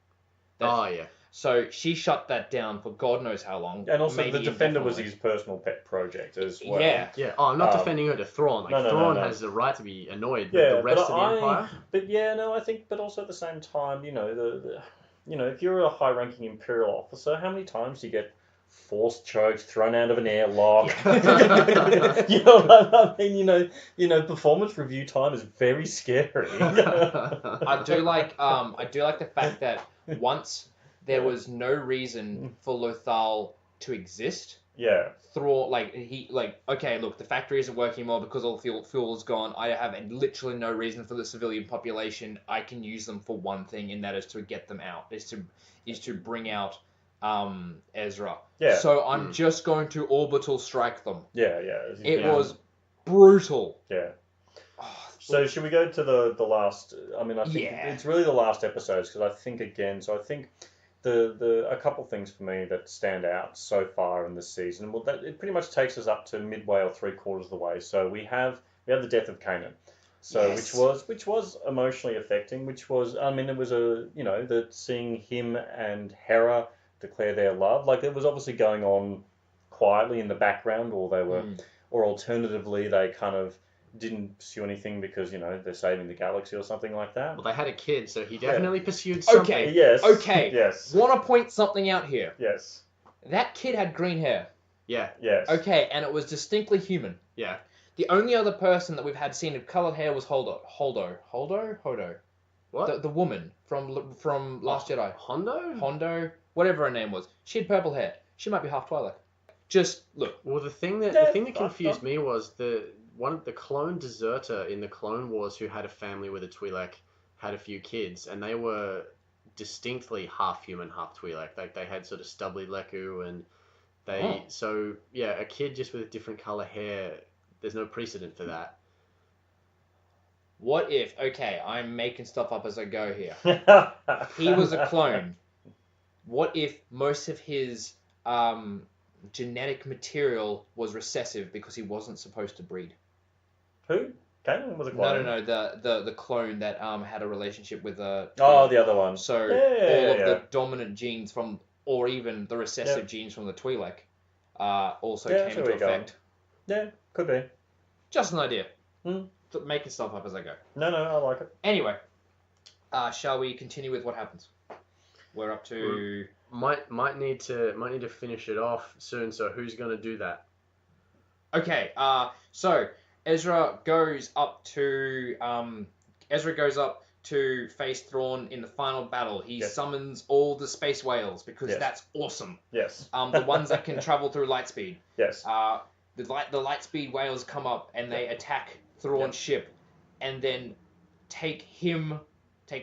Yeah. So she shut that down for God knows how long. And also, maybe the Defender was indefinitely. his personal pet project as well. Yeah. Yeah. Oh, I'm not defending her to Thrawn. Like, no, Thrawn no. has the right to be annoyed with Yeah, the rest but of the Empire. But yeah, no, I think, but also at the same time, if you're a high-ranking Imperial officer, how many times do you get force choked, thrown out of an airlock? You know what I mean? Performance review time is very scary. I do like the fact that once there was no reason for Lothal to exist. Yeah. Thrawn, okay, look, the factory isn't working anymore because all the fuel is gone. I have literally no reason for the civilian population. I can use them for one thing, and that is to get them out. Is to bring out Ezra. Yeah. So I'm just going to orbital strike them. Yeah. It was brutal. Yeah. So should we go to the last? I mean, I think it's really the last episodes because I think a couple things for me that stand out so far in this season. Well, it pretty much takes us up to midway or 3/4 of the way. So we have the death of Kanan. So which was emotionally affecting. Which was, I mean, it was that seeing him and Hera declare their love. Like, it was obviously going on quietly in the background, or they were, or alternatively they kind of didn't pursue anything because, they're saving the galaxy or something like that. Well, they had a kid, so he definitely pursued something. Okay. Yes. Okay. Yes. Want to point something out here. Yes. That kid had green hair. Yeah. Yes. Okay, and it was distinctly human. Yeah. The only other person that we've had seen of coloured hair was Holdo. What? The woman from Last Jedi. Hondo? Whatever her name was. She had purple hair. She might be half Twi'lek. Just look. Well, the thing that confused me was the clone deserter in the Clone Wars who had a family with a Twi'lek had a few kids, and they were distinctly half human, half Twi'lek. Like they had sort of stubbly Leku, and a kid just with a different color hair. There's no precedent for that. What if? Okay, I'm making stuff up as I go here. He was a clone. What if most of his genetic material was recessive because he wasn't supposed to breed? Who? Kanan was a clone. No. The clone that had a relationship with a. Oh, the other one. So all of the dominant genes from, or even the recessive genes from the Twi'lek, also came into effect. Yeah, could be. Just an idea. Making stuff up as I go. No, I like it. Anyway, shall we continue with what happens? We're up to. Might need to finish it off soon. So who's going to do that? Okay. So Ezra goes up to face Thrawn in the final battle. He summons all the space whales because that's awesome. Yes. The ones that can travel through light speed. Yes. The light speed whales come up and they attack Thrawn's ship, and then take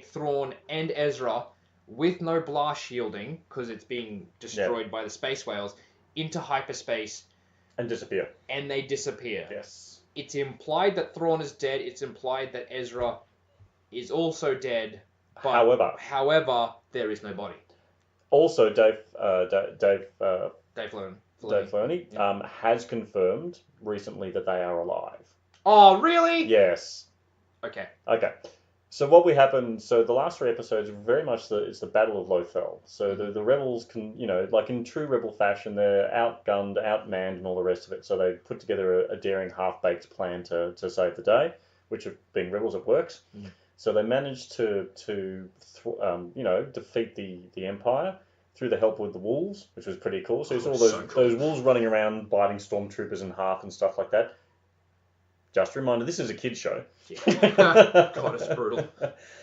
Thrawn and Ezra with no blast shielding because it's being destroyed by the space whales into hyperspace and disappear. And they disappear. Yes. It's implied that Thrawn is dead. It's implied that Ezra is also dead. But however, there is no body. Also, Dave Filoni has confirmed recently that they are alive. Oh, really? Yes. Okay. So what happened? So the last 3 episodes are very much it's the Battle of Lothal. So the rebels can, like in true rebel fashion, they're outgunned, outmanned, and all the rest of it. So they put together a daring, half-baked plan to save the day, which being rebels, it works. So they managed to defeat the Empire through the help with the wolves, which was pretty cool. So you saw those wolves running around, biting stormtroopers in half and stuff like that. Just a reminder, this is a kid's show. God, it's brutal.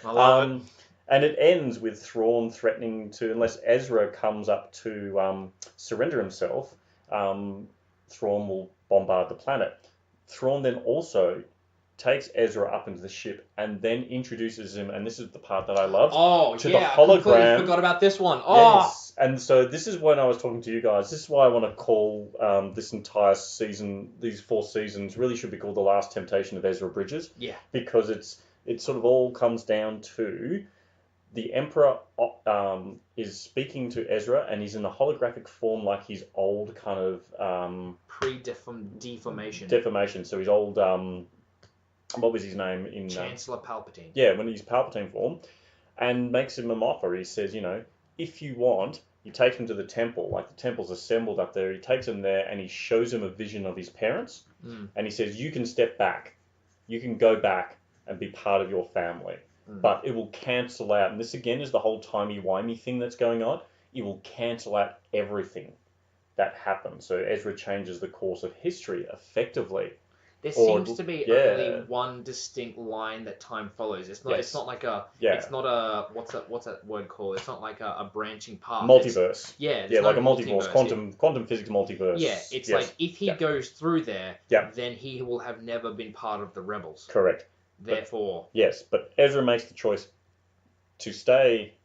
I love it. And it ends with Thrawn threatening to, unless Ezra comes up to surrender himself, Thrawn will bombard the planet. Thrawn then also takes Ezra up into the ship and then introduces him, and this is the part that I loved, to the hologram. I completely forgot about this one. Oh! Yes. And so this is when I was talking to you guys. This is why I want to call this entire season, these 4 seasons, really should be called The Last Temptation of Ezra Bridges. Yeah. Because it sort of all comes down to the Emperor is speaking to Ezra, and he's in a holographic form like his old kind of... Deformation. Deformation. So his old... what was his name? Chancellor Palpatine. Yeah, when he's Palpatine form. And makes him an offer. He says, if you want, you take him to the temple. Like the temple's assembled up there. He takes him there and he shows him a vision of his parents. And he says, you can step back. You can go back and be part of your family. But it will cancel out. And this again is the whole timey-wimey thing that's going on. It will cancel out everything that happened. So Ezra changes the course of history effectively. There seems to be only one distinct line that time follows. It's not. It's not like a. Yeah. It's not a. What's that word called? It's not like a branching path. Multiverse. Like a multiverse. Quantum physics multiverse. Yeah. It's like if he goes through there, then he will have never been part of the rebels. Correct. Therefore. But Ezra makes the choice to stay.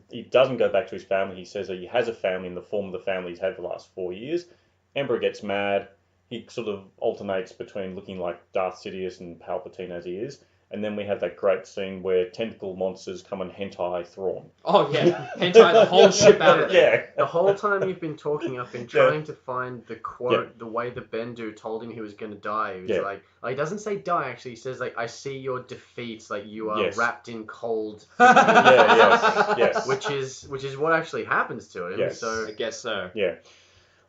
He doesn't go back to his family. He says that he has a family in the form of the family he's had for the last 4 years. Emperor gets mad. He sort of alternates between looking like Darth Sidious and Palpatine as he is. And then we have that great scene where tentacle monsters come and hentai Thrawn. Oh, yeah. Hentai the whole ship out of there. Yeah. The whole time you've been talking, I've been trying to find the quote, the way the Bendu told him he was going to die. He was like, he doesn't say die, actually. He says, like, I see your defeats, like, you are wrapped in cold. Yes. Which is what actually happens to him. Yes. So I guess so. Yeah.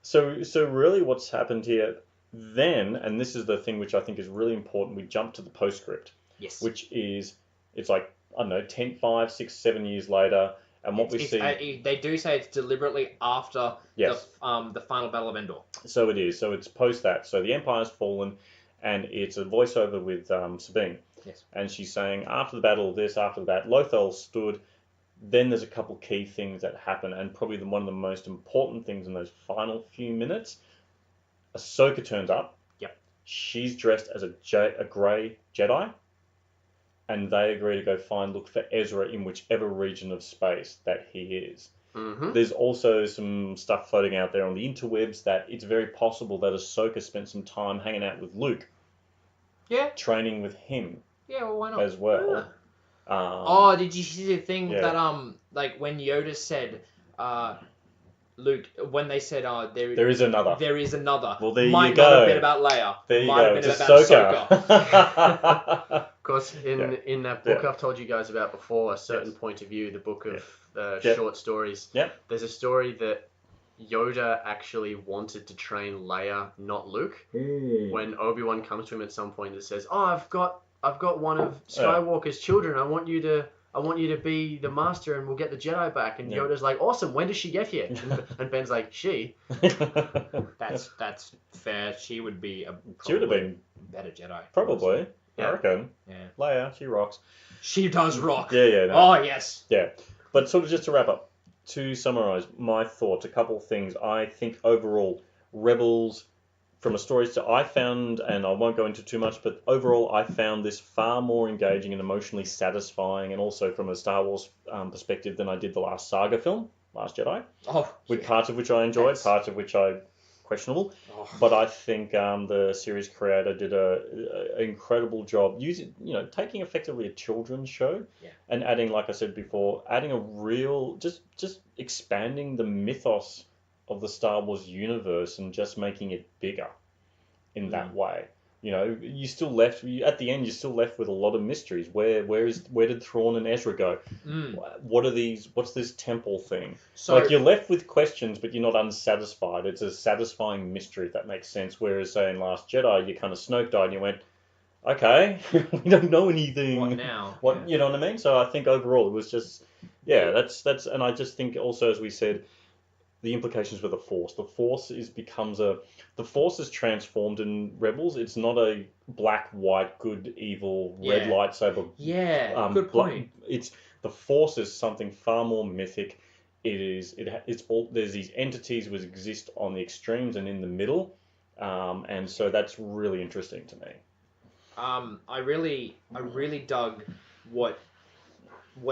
So really what's happened here, Then, and this is the thing which I think is really important, we jump to the postscript, Yes. which is, it's like, I don't know, 10, 5, 6, 7 years later, and what we see... they do say it's deliberately after Yes. the final Battle of Endor. So it is. So it's post that. So the Empire's fallen, and it's a voiceover with Sabine. Yes. And she's saying, after the battle of this, after that, Lothal stood. Then there's a couple key things that happen, and probably one of the most important things in those final few minutes, Ahsoka turns up. Yep. She's dressed as a grey Jedi, and they agree to go look for Ezra in whichever region of space that he is. Mm-hmm. There's also some stuff floating out there on the interwebs that it's very possible that Ahsoka spent some time hanging out with Luke. Yeah. Training with him. Yeah, well, why not? As well. Did you see the thing that like when Yoda said, Luke, when they said, there is another. Well, there Might you go. not have been about Leia. There you Might go. have been It's about Ahsoka. Of course, in that book I've told you guys about before, A Certain Point of View, the book of short stories. Yep. There's a story that Yoda actually wanted to train Leia, not Luke. When Obi-Wan comes to him at some point and says, "Oh, I've got one of Skywalker's children. I want you to be the master, and we'll get the Jedi back." And Yoda's like, "Awesome. When does she get here?" And Ben's like, "She." That's fair. She would be She would have been better Jedi. probably. Yeah. I reckon. Yeah. Leia, she rocks. She does rock. Yeah. No. Oh yes. Yeah. But sort of just to wrap up, to summarise my thoughts, a couple of things. I think overall, Rebels, from a story I found, and I won't go into too much, but overall I found this far more engaging and emotionally satisfying, and also from a Star Wars perspective than I did the last saga film, Last Jedi. With parts of which I enjoyed, parts of which I questionable. But I think the series creator did an incredible job using, taking effectively a children's show and adding, like I said before, adding a real, just expanding the mythos of the Star Wars universe and just making it bigger in that way. You still left at the end. You're still left with a lot of mysteries. Where did Thrawn and Ezra go? What are these? What's this temple thing? So you're left with questions, but you're not unsatisfied. It's a satisfying mystery, if that makes sense. Whereas, say in Last Jedi, you kind of Snoke died, and you went, okay, we don't know anything. What now? You know what I mean? So I think overall it was just that's and I just think also, as we said, the implications with the Force. The Force is transformed in Rebels. It's not a black, white, good, evil, red lightsaber. Yeah, good point. The Force is something far more mythic. It's all, there's these entities which exist on the extremes and in the middle, and so that's really interesting to me. I really dug what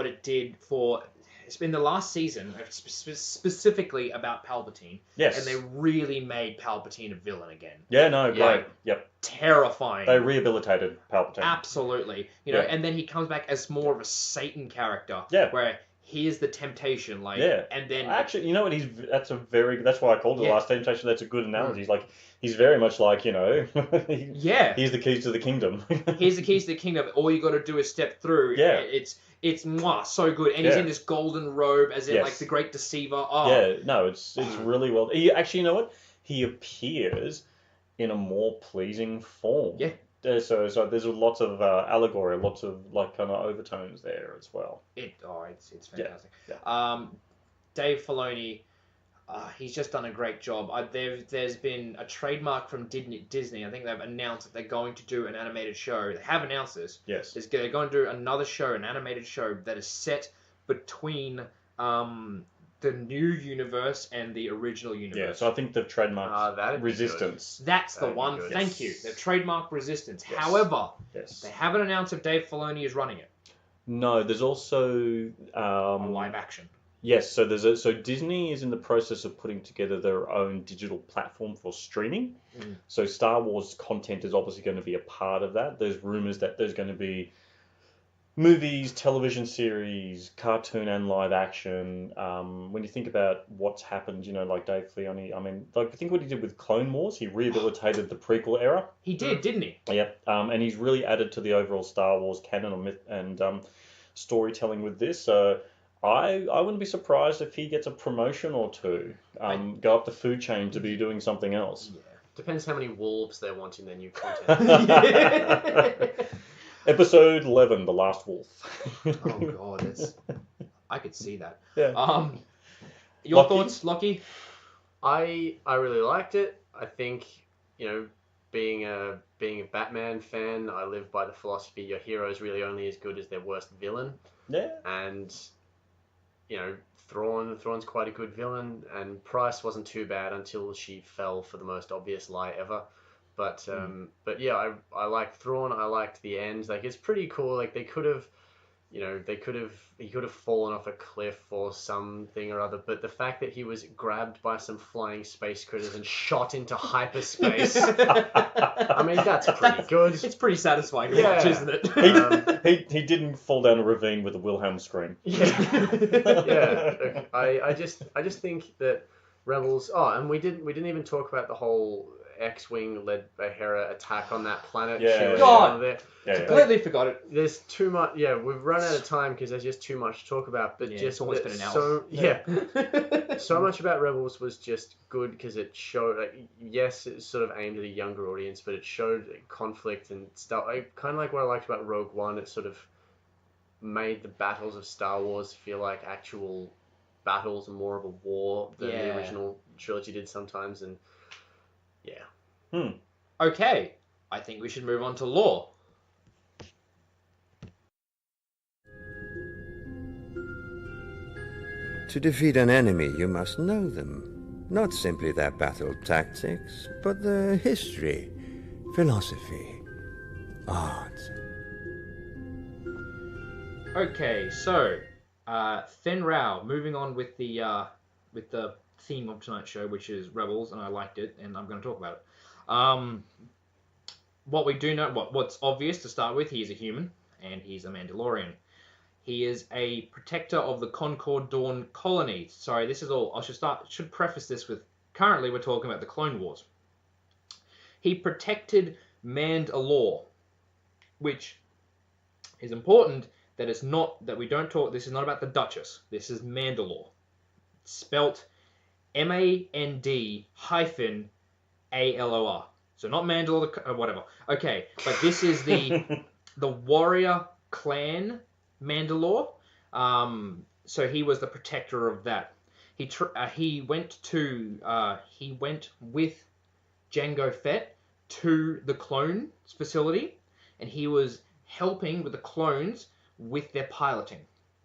it did for. It's been the last season, specifically about Palpatine. Yes. And they really made Palpatine a villain again. Yeah, no, great. Yep. Terrifying. They rehabilitated Palpatine. Absolutely. And then he comes back as more of a Satan character. Yeah. Where here's the temptation, and then... Actually, you know what? That's why I called it the Last Temptation. That's a good analogy. He's very much like, he's the keys to the kingdom. Here's the keys to the kingdom. All you got to do is step through. Yeah. It's so good. And he's in this golden robe, as in, the great deceiver. Oh. Yeah, no, it's really well... Actually, you know what? He appears in a more pleasing form. Yeah. So there's lots of allegory, lots of kind of overtones there as well. It's fantastic. Yeah. Dave Filoni, he's just done a great job. There's been a trademark from Disney. I think they've announced that they're going to do an animated show. They have announced this. Yes. They're going to do another show, an animated show that is set between the new universe and the original universe. Yeah, so I think they've trademarked Resistance. That's the one. Good. Thank you. They've trademarked Resistance. Yes. However, yes. They haven't announced if Dave Filoni is running it. No, there's also a live action. Yes, so Disney is in the process of putting together their own digital platform for streaming. So Star Wars content is obviously going to be a part of that. There's rumors that there's going to be movies, television series, cartoon and live action. When you think about what's happened, like Dave Filoni, think what he did with Clone Wars. He rehabilitated the prequel era. He did, didn't he? Yep. And he's really added to the overall Star Wars canon and myth and storytelling with this. So I wouldn't be surprised if he gets a promotion or two. Go up the food chain to be doing something else. Depends how many wolves they want in their new content. Episode 11, The Last Wolf. Oh god, I could see that. Yeah. Your Lockie? thoughts, Lockie? I really liked it. I think, being a Batman fan, I live by the philosophy your hero is really only as good as their worst villain. Yeah. And Thrawn's quite a good villain, and Price wasn't too bad until she fell for the most obvious lie ever. But yeah, I liked Thrawn. I liked the end. Like, it's pretty cool. Like, he could have fallen off a cliff or something or other, but the fact that he was grabbed by some flying space critters and shot into hyperspace, I mean, that's pretty good. It's pretty satisfying to watch, isn't it? He didn't fall down a ravine with a Wilhelm scream. Yeah. I just think that Rebels. Oh, and we didn't even talk about the whole X-wing led by Hera attack on that planet. Yeah. God! Completely forgot it. There's too much. Yeah, we've run out of time because there's just too much to talk about. But just it's always been an hour. So much about Rebels was just good because it showed. Like, yes, it's sort of aimed at a younger audience, but it showed conflict and stuff. Kind of like what I liked about Rogue One. It sort of made the battles of Star Wars feel like actual battles and more of a war than the original trilogy did sometimes. And yeah. Okay, I think we should move on to lore. To defeat an enemy, you must know them. Not simply their battle tactics, but their history, philosophy, art. Okay, so Fenn Rau, moving on with the theme of tonight's show, which is Rebels, and I liked it, and I'm going to talk about it. What we do know, what's obvious to start with, he is a human, and he's a Mandalorian. He is a protector of the Concord Dawn colony. Sorry, this is all. I should preface this with, currently we're talking about the Clone Wars. He protected Mandalore, which is important that it's not, that we don't talk, this is not about the Duchess. This is Mandalore. It's spelt MAND-ALOR. So not Mandalore, whatever. Okay, but this is the warrior clan Mandalore. So he was the protector of that. He went with Jango Fett to the clones facility, and he was helping with the clones with their piloting.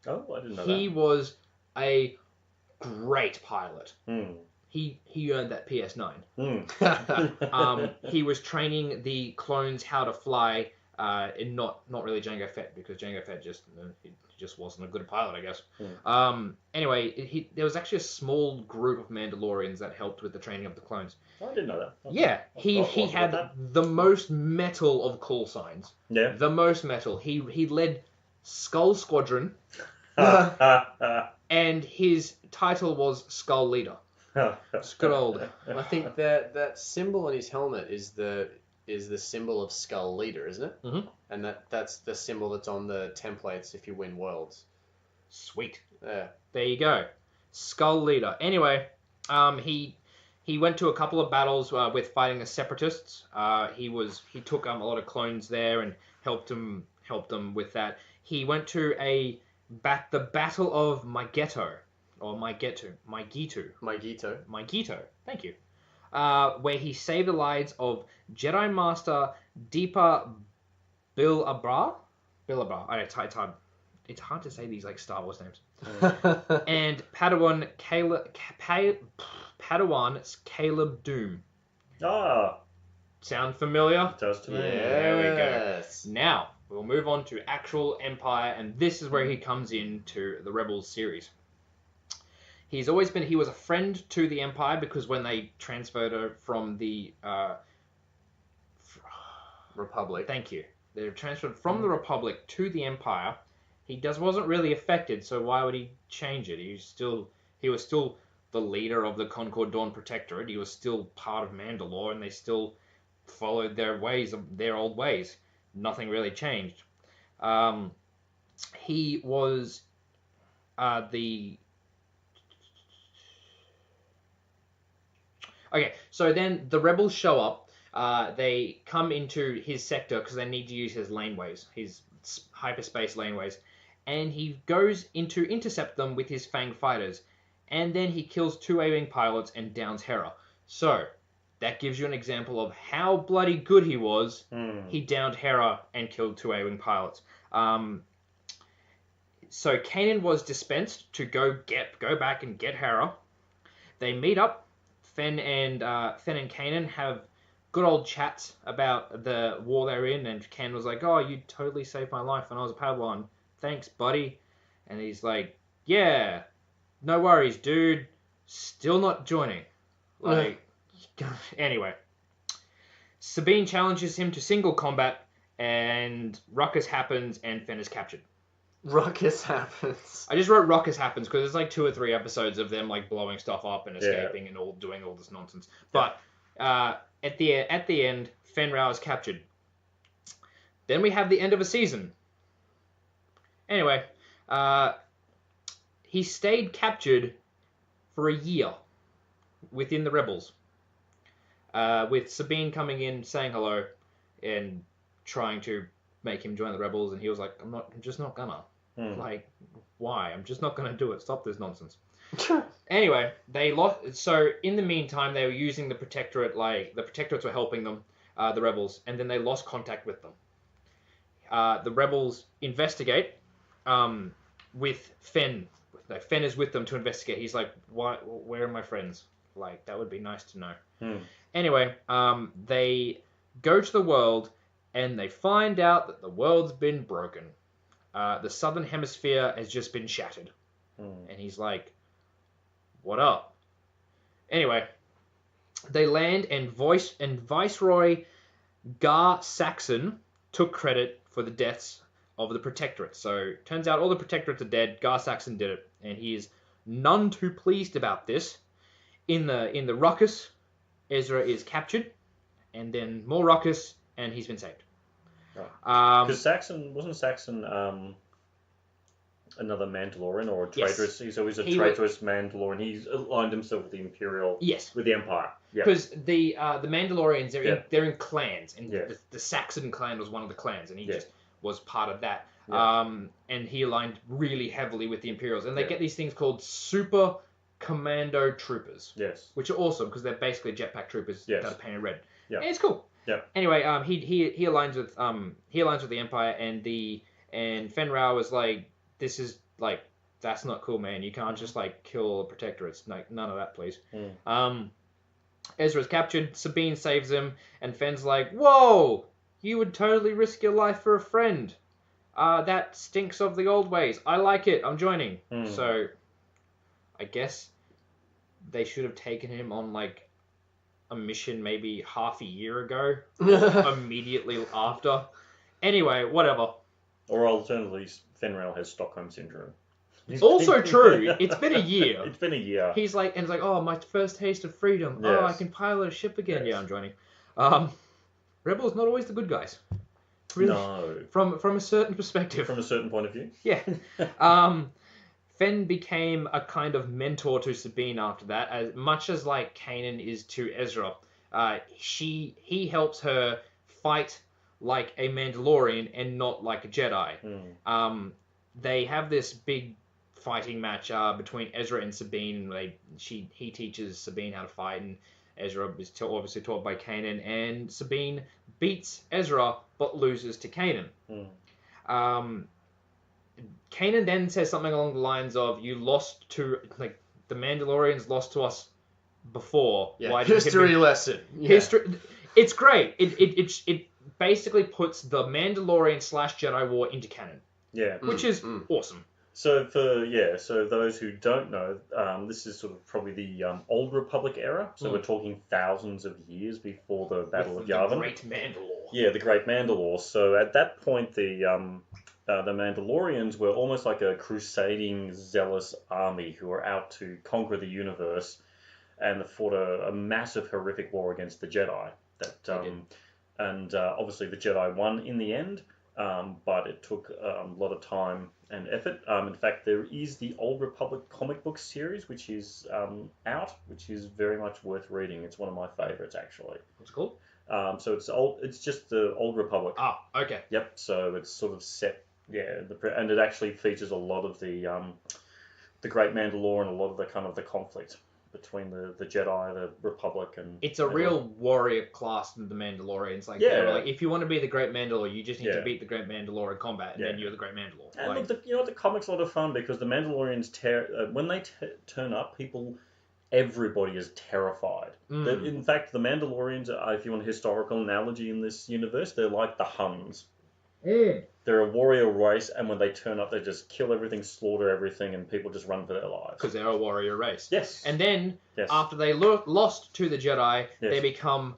Oh, I didn't know He was a great pilot. He earned that PS9. He was training the clones how to fly, and not really Jango Fett, because Jango Fett just wasn't a good pilot, I guess. Anyway, there was actually a small group of Mandalorians that helped with the training of the clones. I didn't know that. Yeah, he had the most metal of call signs. Yeah. The most metal. He led Skull Squadron, and his title was Skull Leader. It's good old. I think that symbol on his helmet is the symbol of Skull Leader, isn't it? Mm-hmm. And that's the symbol that's on the templates if you win worlds. Sweet. Yeah. There you go. Skull Leader. Anyway, he went to a couple of battles with fighting the Separatists. He took a lot of clones there and helped them with that. He went to the Battle of Mygeeto. Thank you. Where he saved the lives of Jedi Master Deepa Bilabra. It's hard to say these like Star Wars names. And Padawan Caleb Doom. Sound familiar? It does to me. There we go. Now we'll move on to actual Empire, and this is where he comes into the Rebels series. He was a friend to the Empire, because when they transferred her from the Republic. Thank you. They were transferred from the Republic to the Empire. He wasn't really affected, so why would he change it? He was still the leader of the Concord Dawn Protectorate. He was still part of Mandalore, and they still followed their old ways. Nothing really changed. He was Okay, so then the rebels show up. They come into his sector because they need to use his laneways, his hyperspace laneways, and he goes in to intercept them with his Fang fighters, and then he kills 2 A-wing pilots and downs Hera. So that gives you an example of how bloody good he was. He downed Hera and killed 2 A-wing pilots. So Kanan was dispensed to go back and get Hera. They meet up. Fenn and Kanan have good old chats about the war they're in, and Kanan was like, "Oh, you totally saved my life when I was a Padawan. Thanks, buddy." And he's like, "Yeah, no worries, dude. Still not joining." Like, anyway. Sabine challenges him to single combat, and ruckus happens, and Fenn is captured. Ruckus happens. I just wrote ruckus happens because there's like 2 or 3 episodes of them like blowing stuff up and escaping and all doing all this nonsense. But at the end, Fenn Rau is captured. Then we have the end of a season. Anyway, he stayed captured for a year within the rebels, with Sabine coming in, saying hello, and trying to make him join the rebels, and he was like, I'm just not gonna. Like, why? I'm just not gonna do it. Stop this nonsense. Anyway, they lost. So in the meantime, they were using the Protectorate. Like, the Protectorates were helping them, the rebels, and then they lost contact with them. The rebels investigate with Fenn. Like, Fenn is with them to investigate. He's like, where are my friends? Like, that would be nice to know. Anyway, they go to the world, and they find out that the world's been broken. The southern hemisphere has just been shattered. And he's like, what up? Anyway, they land, and Viceroy Gar Saxon took credit for the deaths of the Protectorate. So, turns out all the Protectorates are dead. Gar Saxon did it, and he is none too pleased about this. In the ruckus, Ezra is captured, and then more ruckus, and he's been saved. Because wasn't Saxon another Mandalorian or a traitorous? Yes. He's always a traitorous Mandalorian. He's aligned himself with the Imperial. Yes. With the Empire. Yeah. Because the Mandalorians, they're in clans, and Yeah. the Saxon clan was one of the clans, and he just was part of that. Yeah. And he aligned really heavily with the Imperials, and they get these things called Super Commando Troopers. Yes. Which are awesome because they're basically jetpack troopers that are painted red. Yeah. And it's cool. Yeah. Anyway, he aligns with the Empire, and Fenn Rau is like, this is like, that's not cool, man. You can't just like kill protectorates. Like, none of that, please. Ezra's captured. Sabine saves him, and Fenn's like, whoa, you would totally risk your life for a friend. That stinks of the old ways. I like it. I'm joining. So, I guess they should have taken him on like a mission maybe half a year ago, immediately after. Anyway, whatever. Or alternatively, Fenn Rau has Stockholm Syndrome. Also true. It's been a year. It's been a year. He's like, oh, my first taste of freedom. Yes. Oh, I can pilot a ship again. Yes. Yeah, I'm joining. Rebels not always the good guys. Really, no. From a certain perspective. From a certain point of view. Yeah. Fenn became a kind of mentor to Sabine after that, as much as like Kanan is to Ezra. He helps her fight like a Mandalorian and not like a Jedi. They have this big fighting match between Ezra and Sabine. He teaches Sabine how to fight, and Ezra is obviously taught by Kanan, and Sabine beats Ezra but loses to Kanan. Kanan then says something along the lines of, you lost to, like, the Mandalorians lost to us before. Yeah, why history lesson. Yeah. History. It's great. It basically puts the Mandalorian / Jedi War into canon. Yeah. Which is awesome. So those who don't know, this is sort of probably the Old Republic era. So we're talking thousands of years before the Battle of Yavin. The Great Mandalore. Yeah, the Great Mandalore. So at that point, the Mandalorians were almost like a crusading, zealous army who were out to conquer the universe, and fought a massive, horrific war against the Jedi. And obviously the Jedi won in the end. but it took a lot of time and effort. In fact, there is the Old Republic comic book series, which is out, which is very much worth reading. It's one of my favorites, actually. What's it called? So it's old. It's just the Old Republic. Ah, okay. Yep. So it's sort of set. Yeah, and it actually features a lot of the Great Mandalore and a lot of the kind of the conflict between the Jedi, the Republic, and it's a real warrior class in the Mandalorians. Like, Yeah. they were like, if you want to be the Great Mandalore, you just need to Yeah. beat the Great Mandalore in combat, and Yeah. then you're the Great Mandalore. And Like, look, the comic's a lot of fun because the Mandalorians when they turn up, everybody is terrified. In fact, the Mandalorians, if you want a historical analogy in this universe, they're like the Huns. They're a warrior race, and when they turn up, they just kill everything, slaughter everything, and people just run for their lives. because they're a warrior race. Yes. And then, Yes. after they lost to the Jedi, Yes. they become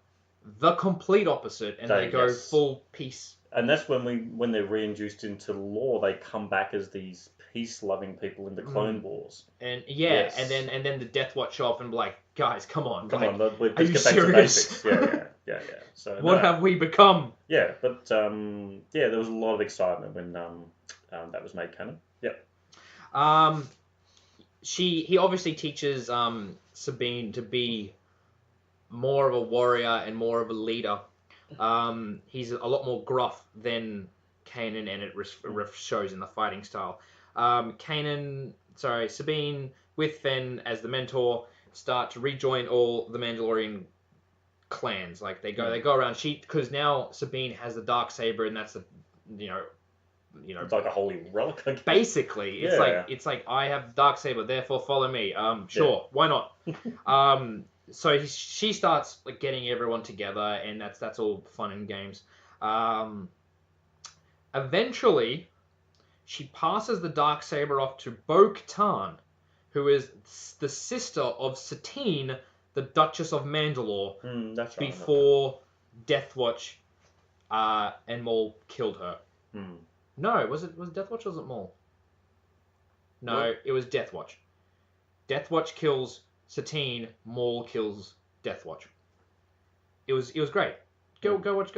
the complete opposite, and they go Yes. full peace. And that's when they're reintroduced into the lore, they come back as these peace-loving people in the Clone Wars. And Yes. and then the Death Watch show up and be like, guys, come on. Come like, on, let's are get you back serious? to basics. Yeah. So What no. have we become? Yeah, but there was a lot of excitement when that was made canon. Yep. He obviously teaches Sabine to be more of a warrior and more of a leader. He's a lot more gruff than Kanan, and it shows in the fighting style. Sabine with Fenn as the mentor start to rejoin all the Mandalorian clans. Like they go around. Because now Sabine has the Darksaber, and that's It's like a holy relic. I guess. basically it's like I have the Darksaber, therefore follow me. Sure, why not? So she starts like getting everyone together, and that's all fun and games. Eventually, she passes the Darksaber off to Bo-Katan, who is the sister of Satine, the Duchess of Mandalore, That's right. before Death Watch and Maul killed her. No, was it Death Watch or was it Maul? No, it was Death Watch. Death Watch kills Satine, Maul kills Death Watch. It was great. Go watch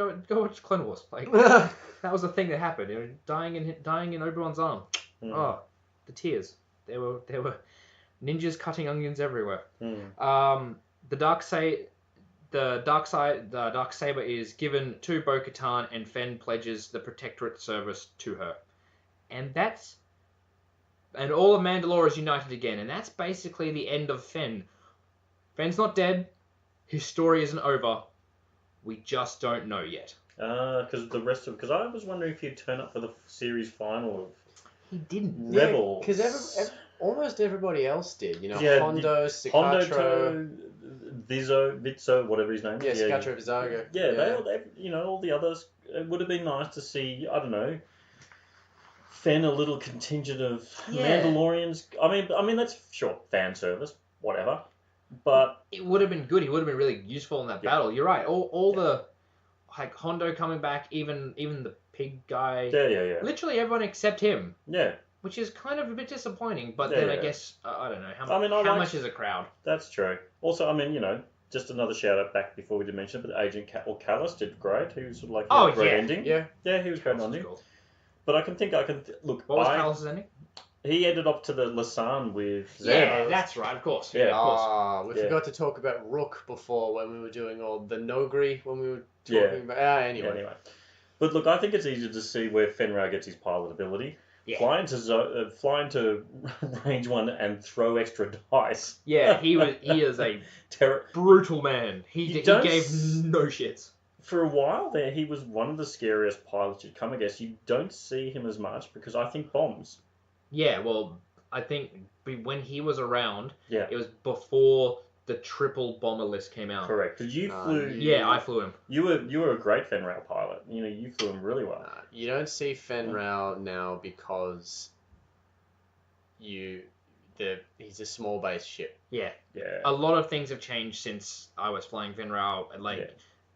Clone Wars. Like that was the thing that happened. Dying in Obi-Wan's arm. Oh, the tears. There were ninjas cutting onions everywhere. The Darksaber is given to Bo-Katan, and Fenn pledges the Protectorate service to her. And all of Mandalore is united again, and that's basically the end of Fenn. Fenn's not dead. His story isn't over. We just don't know yet. Because I was wondering if he'd turn up for the series final of He didn't. Rebels. Because almost everybody else did. Yeah, Hondo, Cicatro. Vizzo, whatever his name is. Yeah, Cicatro Vizago. Yeah, they all the others. It would have been nice to see, I don't know, Fenn, a little contingent of Mandalorians. I mean that's sure fan service, whatever. But it would have been good. He would have been really useful in that battle. You're right. All the like Hondo coming back, even the pig guy. Yeah. Literally everyone except him. Yeah. Which is kind of a bit disappointing. But then I guess I don't know how much is a crowd. That's true. Also, just another shout out back before we did mention it, but Agent Callus did great. He was sort of like a great ending. Yeah, he was great ending. Cool. But I can look. What was Callus's ending? He ended up to the Lasan with Zeb. Yeah, that's right. Of course. Yeah. Of course. We forgot to talk about Rook before when we were doing all the Nogri when we were talking about. Anyway. But look, I think it's easy to see where Fenn Rau gets his pilot ability. Yeah. Flying to range one and throw extra dice. Yeah, he is a brutal man. He gave no shits. For a while there, he was one of the scariest pilots you'd come against. You don't see him as much because I think bombs. Yeah, well, I think when he was around, Yeah. it was before the triple bomber list came out. Correct. Because you flew. Yeah, I flew him. You were a great Fenn Rau pilot. You flew him really well. You don't see Fenn Rau now because he's a small base ship. Yeah. Yeah. A lot of things have changed since I was flying Fenn Rau.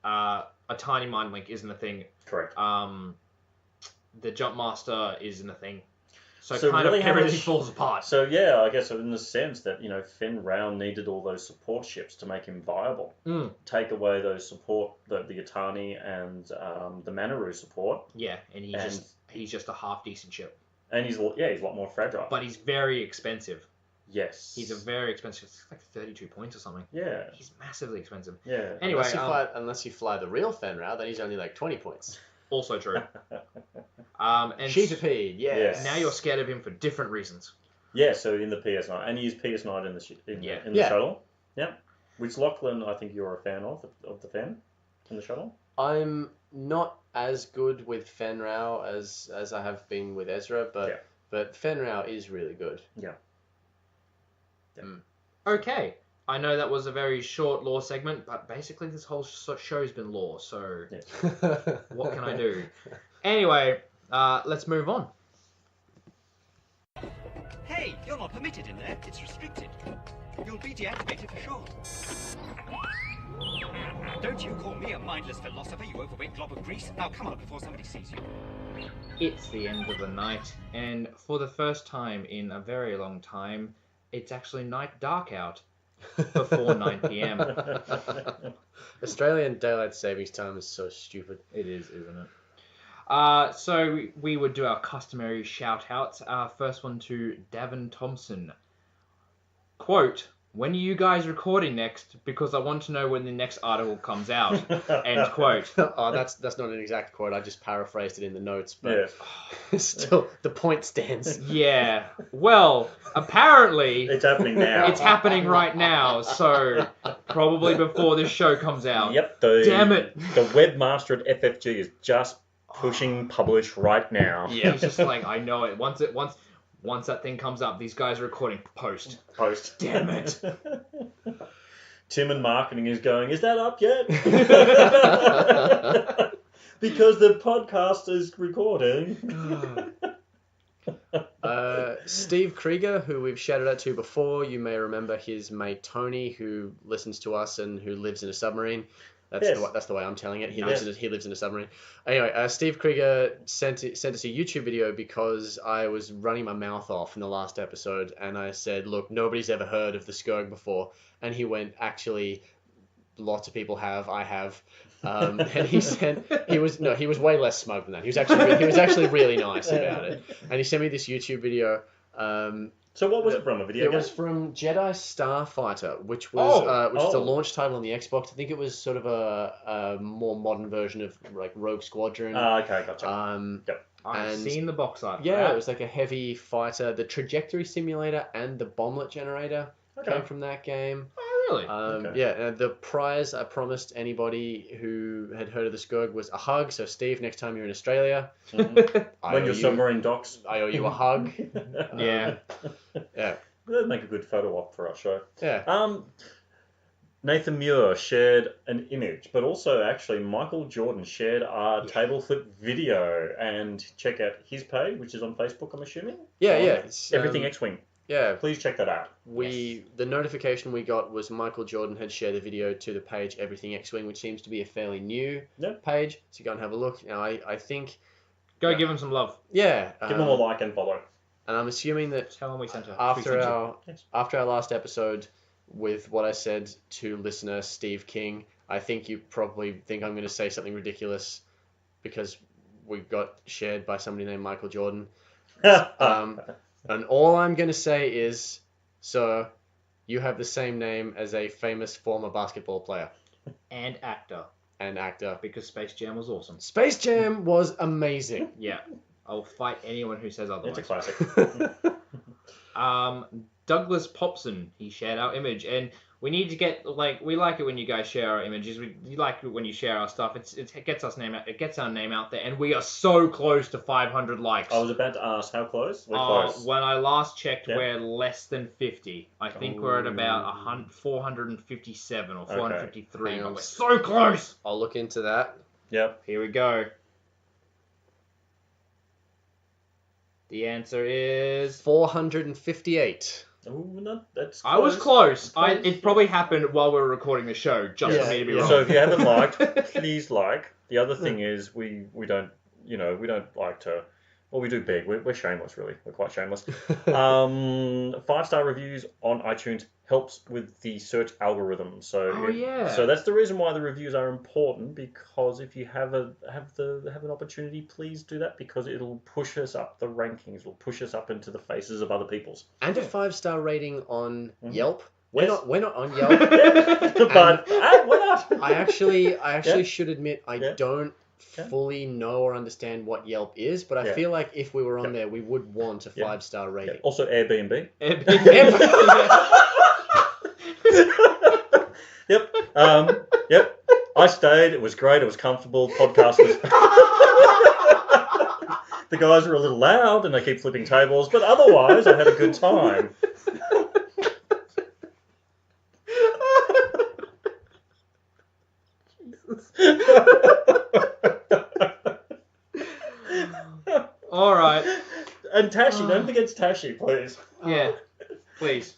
A tiny mind link isn't a thing. Correct. The jump master isn't a thing. So So kind really of how everything much- falls apart. So yeah, I guess in the sense that Fenn Rau needed all those support ships to make him viable. Take away those support, the Yatani and the Manaru support, Yeah, and he's just a half decent ship. and he's a lot more fragile. But he's very expensive. yes, He's a very expensive. It's like 32 points or something. yeah, He's massively expensive. yeah. Anyway, Unless you fly the real Fenn Rau, then he's only like 20 points. also true. And Sheetapede, yes. now you're scared of him for different reasons. Yeah, so in the PS9, and he used PS9 in the shuttle. Yeah, which Lachlan, I think you're a fan of the Fenn in the shuttle. I'm not as good with Fenn Rau as I have been with Ezra, but Fenn Rau is really good. Yeah. Okay, I know that was a very short lore segment, but basically this whole show's been lore, so what can I do? Anyway, let's move on. Hey, you're not permitted in there. It's restricted. You'll be deactivated for sure. Don't you call me a mindless philosopher, you overweight glob of grease. Now come out before somebody sees you. It's the end of the night, and for the first time in a very long time, it's actually dark out before 9 p.m. Australian daylight savings time is so stupid. It is, isn't it? So we would do our customary shout-outs. Our first one to Davin Thompson. Quote, "When are you guys recording next? Because I want to know when the next article comes out." End quote. Oh, that's not an exact quote. I just paraphrased it in the notes, but Yeah. still, the point stands. Yeah. Well, apparently It's happening now. it's happening right now, so probably before this show comes out. Yep. Damn it. The webmaster at FFG is just pushing publish right now. Yeah. He's just like, I know it. Once that thing comes up, these guys are recording post. Post. Damn it. Tim in marketing is going, is that up yet? Because the podcast is recording. Steve Krieger, who we've shouted out to before, you may remember his mate Tony, who listens to us and who lives in a submarine. That's the way I'm telling it. He lives in a submarine. Anyway, Steve Krieger sent us a YouTube video because I was running my mouth off in the last episode, and I said, "Look, nobody's ever heard of the Scourge before," and he went, "Actually, lots of people have. I have." And he was way less smug than that. He was actually really nice about it, and he sent me this YouTube video. So what was it from? A video It game? was from Jedi Starfighter, which was the launch title on the Xbox. I think it was sort of a more modern version of like Rogue Squadron. Okay, gotcha. I've And- seen the box art. for Yeah, that. it was like a heavy fighter. The trajectory simulator and the bomblet generator came from that game. Oh, really? Okay. Yeah, and the prize I promised anybody who had heard of the Scourge was a hug. So Steve, next time you're in Australia, I When owe your you- submarine docks. I owe you a hug. Yeah. Yeah. That'd make a good photo op for our show. Yeah. Nathan Muir shared an image, but also actually Michael Jordan shared our table flip video, and check out his page, which is on Facebook, I'm assuming. Yeah, yeah. On It's, Everything X-Wing. Yeah. Please check that out. The notification we got was Michael Jordan had shared the video to the page Everything X-Wing, which seems to be a fairly new page. So go and have a look. Now, I think... Go give him some love. Yeah. Give them a like and follow. And I'm assuming that Tell him we sent her. after our last episode with what I said to listener Steve King, I think you probably think I'm going to say something ridiculous because we got shared by somebody named Michael Jordan. And all I'm going to say is, sir, you have the same name as a famous former basketball player And actor. and actor. Because Space Jam was awesome. Space Jam was amazing. Yeah. I'll fight anyone who says otherwise. It's a classic. Douglas Popson, he shared our image, and we need to get we like it when you guys share our images. We like it when you share our stuff. It gets our name out there, and we are so close to 500 likes. I was about to ask, how close? We're close. When I last checked, Yeah. we're less than 50. I think we're at about 457 or 453, Hang but on. we're so close. I'll look into that. Yep. Here we go. The answer is 458. Ooh, no, that's I was close. Close. It probably happened while we were recording the show, just for me to be wrong. So if you haven't liked, please like. The other thing is we don't like to Well, we do beg. We're shameless, really. We're quite shameless. 5-star reviews on iTunes helps with the search algorithm. So So that's the reason why the reviews are important, because if you have an opportunity, please do that, because it'll push us up the rankings. It'll push us up into the faces of other people's. And a 5-star rating on Yelp. We're not on Yelp. But why not? I actually should admit I don't fully know or understand what Yelp is, but I feel like if we were on there, we would want a 5-star rating. Also Airbnb. Yep. Yep. I stayed. It was great. It was comfortable. Podcast was... The guys were a little loud and they keep flipping tables, but otherwise I had a good time. All right. And Tashi, don't forget Tashi, please. Yeah, please.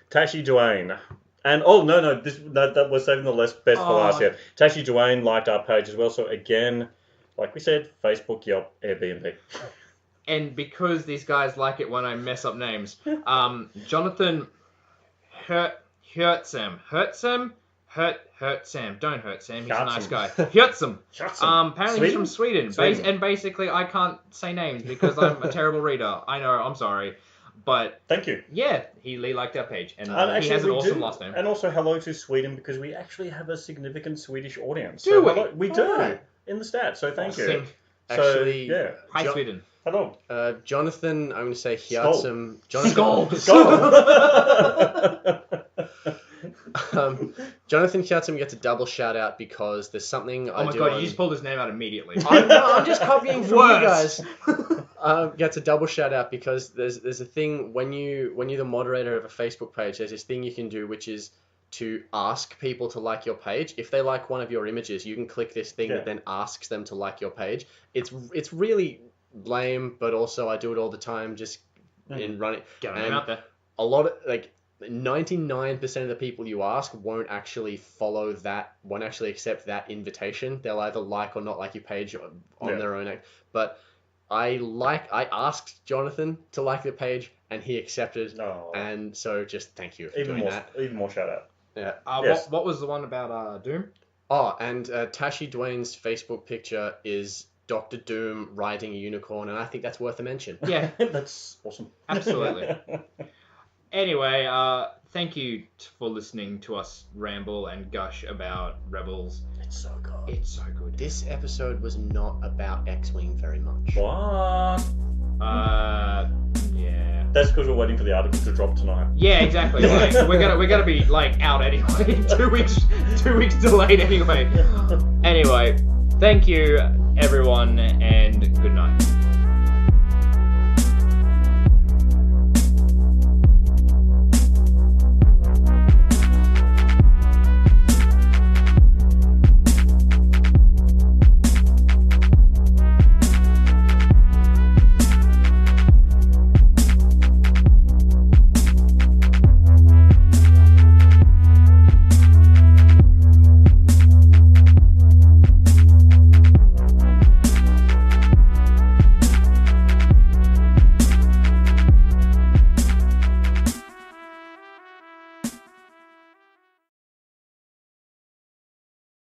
Tashi Duane. And that was saving the best for last year. Tashi Duane liked our page as well. So again, like we said, Facebook, Yelp, Airbnb. And because these guys like it when I mess up names, Jonathan Hertzam. Hurt Sam. Don't hurt Sam. He's a nice guy. Hertzam. Apparently he's from Sweden. And basically I can't say names because I'm a terrible reader. I know. I'm sorry. But thank you. Yeah, he liked our page. And actually, he has an awesome last name. And also hello to Sweden, because we actually have a significant Swedish audience. Do we? We do. In the stats. So thank you. Actually, Hi, Sweden. Hello. Jonathan, I'm going to say Hertzam. Jonathan Hertzam gets a double shout out because there's something I do. Oh my god, you just pulled his name out immediately. I'm just copying from you guys. Gets a double shout out because there's a thing when you're the moderator of a Facebook page, there's this thing you can do which is to ask people to like your page. If they like one of your images, you can click this thing that then asks them to like your page. It's really lame, but also I do it all the time just in running. Get them out there. A lot of 99% of the people you ask won't actually won't actually accept that invitation. They'll either like or not like your page on their own. But I asked Jonathan to like the page and he accepted. Oh. And so just thank you for doing that. Even more shout out. Yeah. Yes. What was the one about Doom? Oh, and Tashi Duane's Facebook picture is Dr. Doom riding a unicorn, and I think that's worth a mention. Yeah. That's awesome. Absolutely. Anyway, thank you for listening to us ramble and gush about Rebels. It's so good. It's so good. This episode was not about X-Wing very much. What? Yeah. That's because we're waiting for the article to drop tonight. Yeah, exactly. Like, we're gonna be out anyway. 2 weeks delayed anyway. Anyway, thank you everyone, and good night.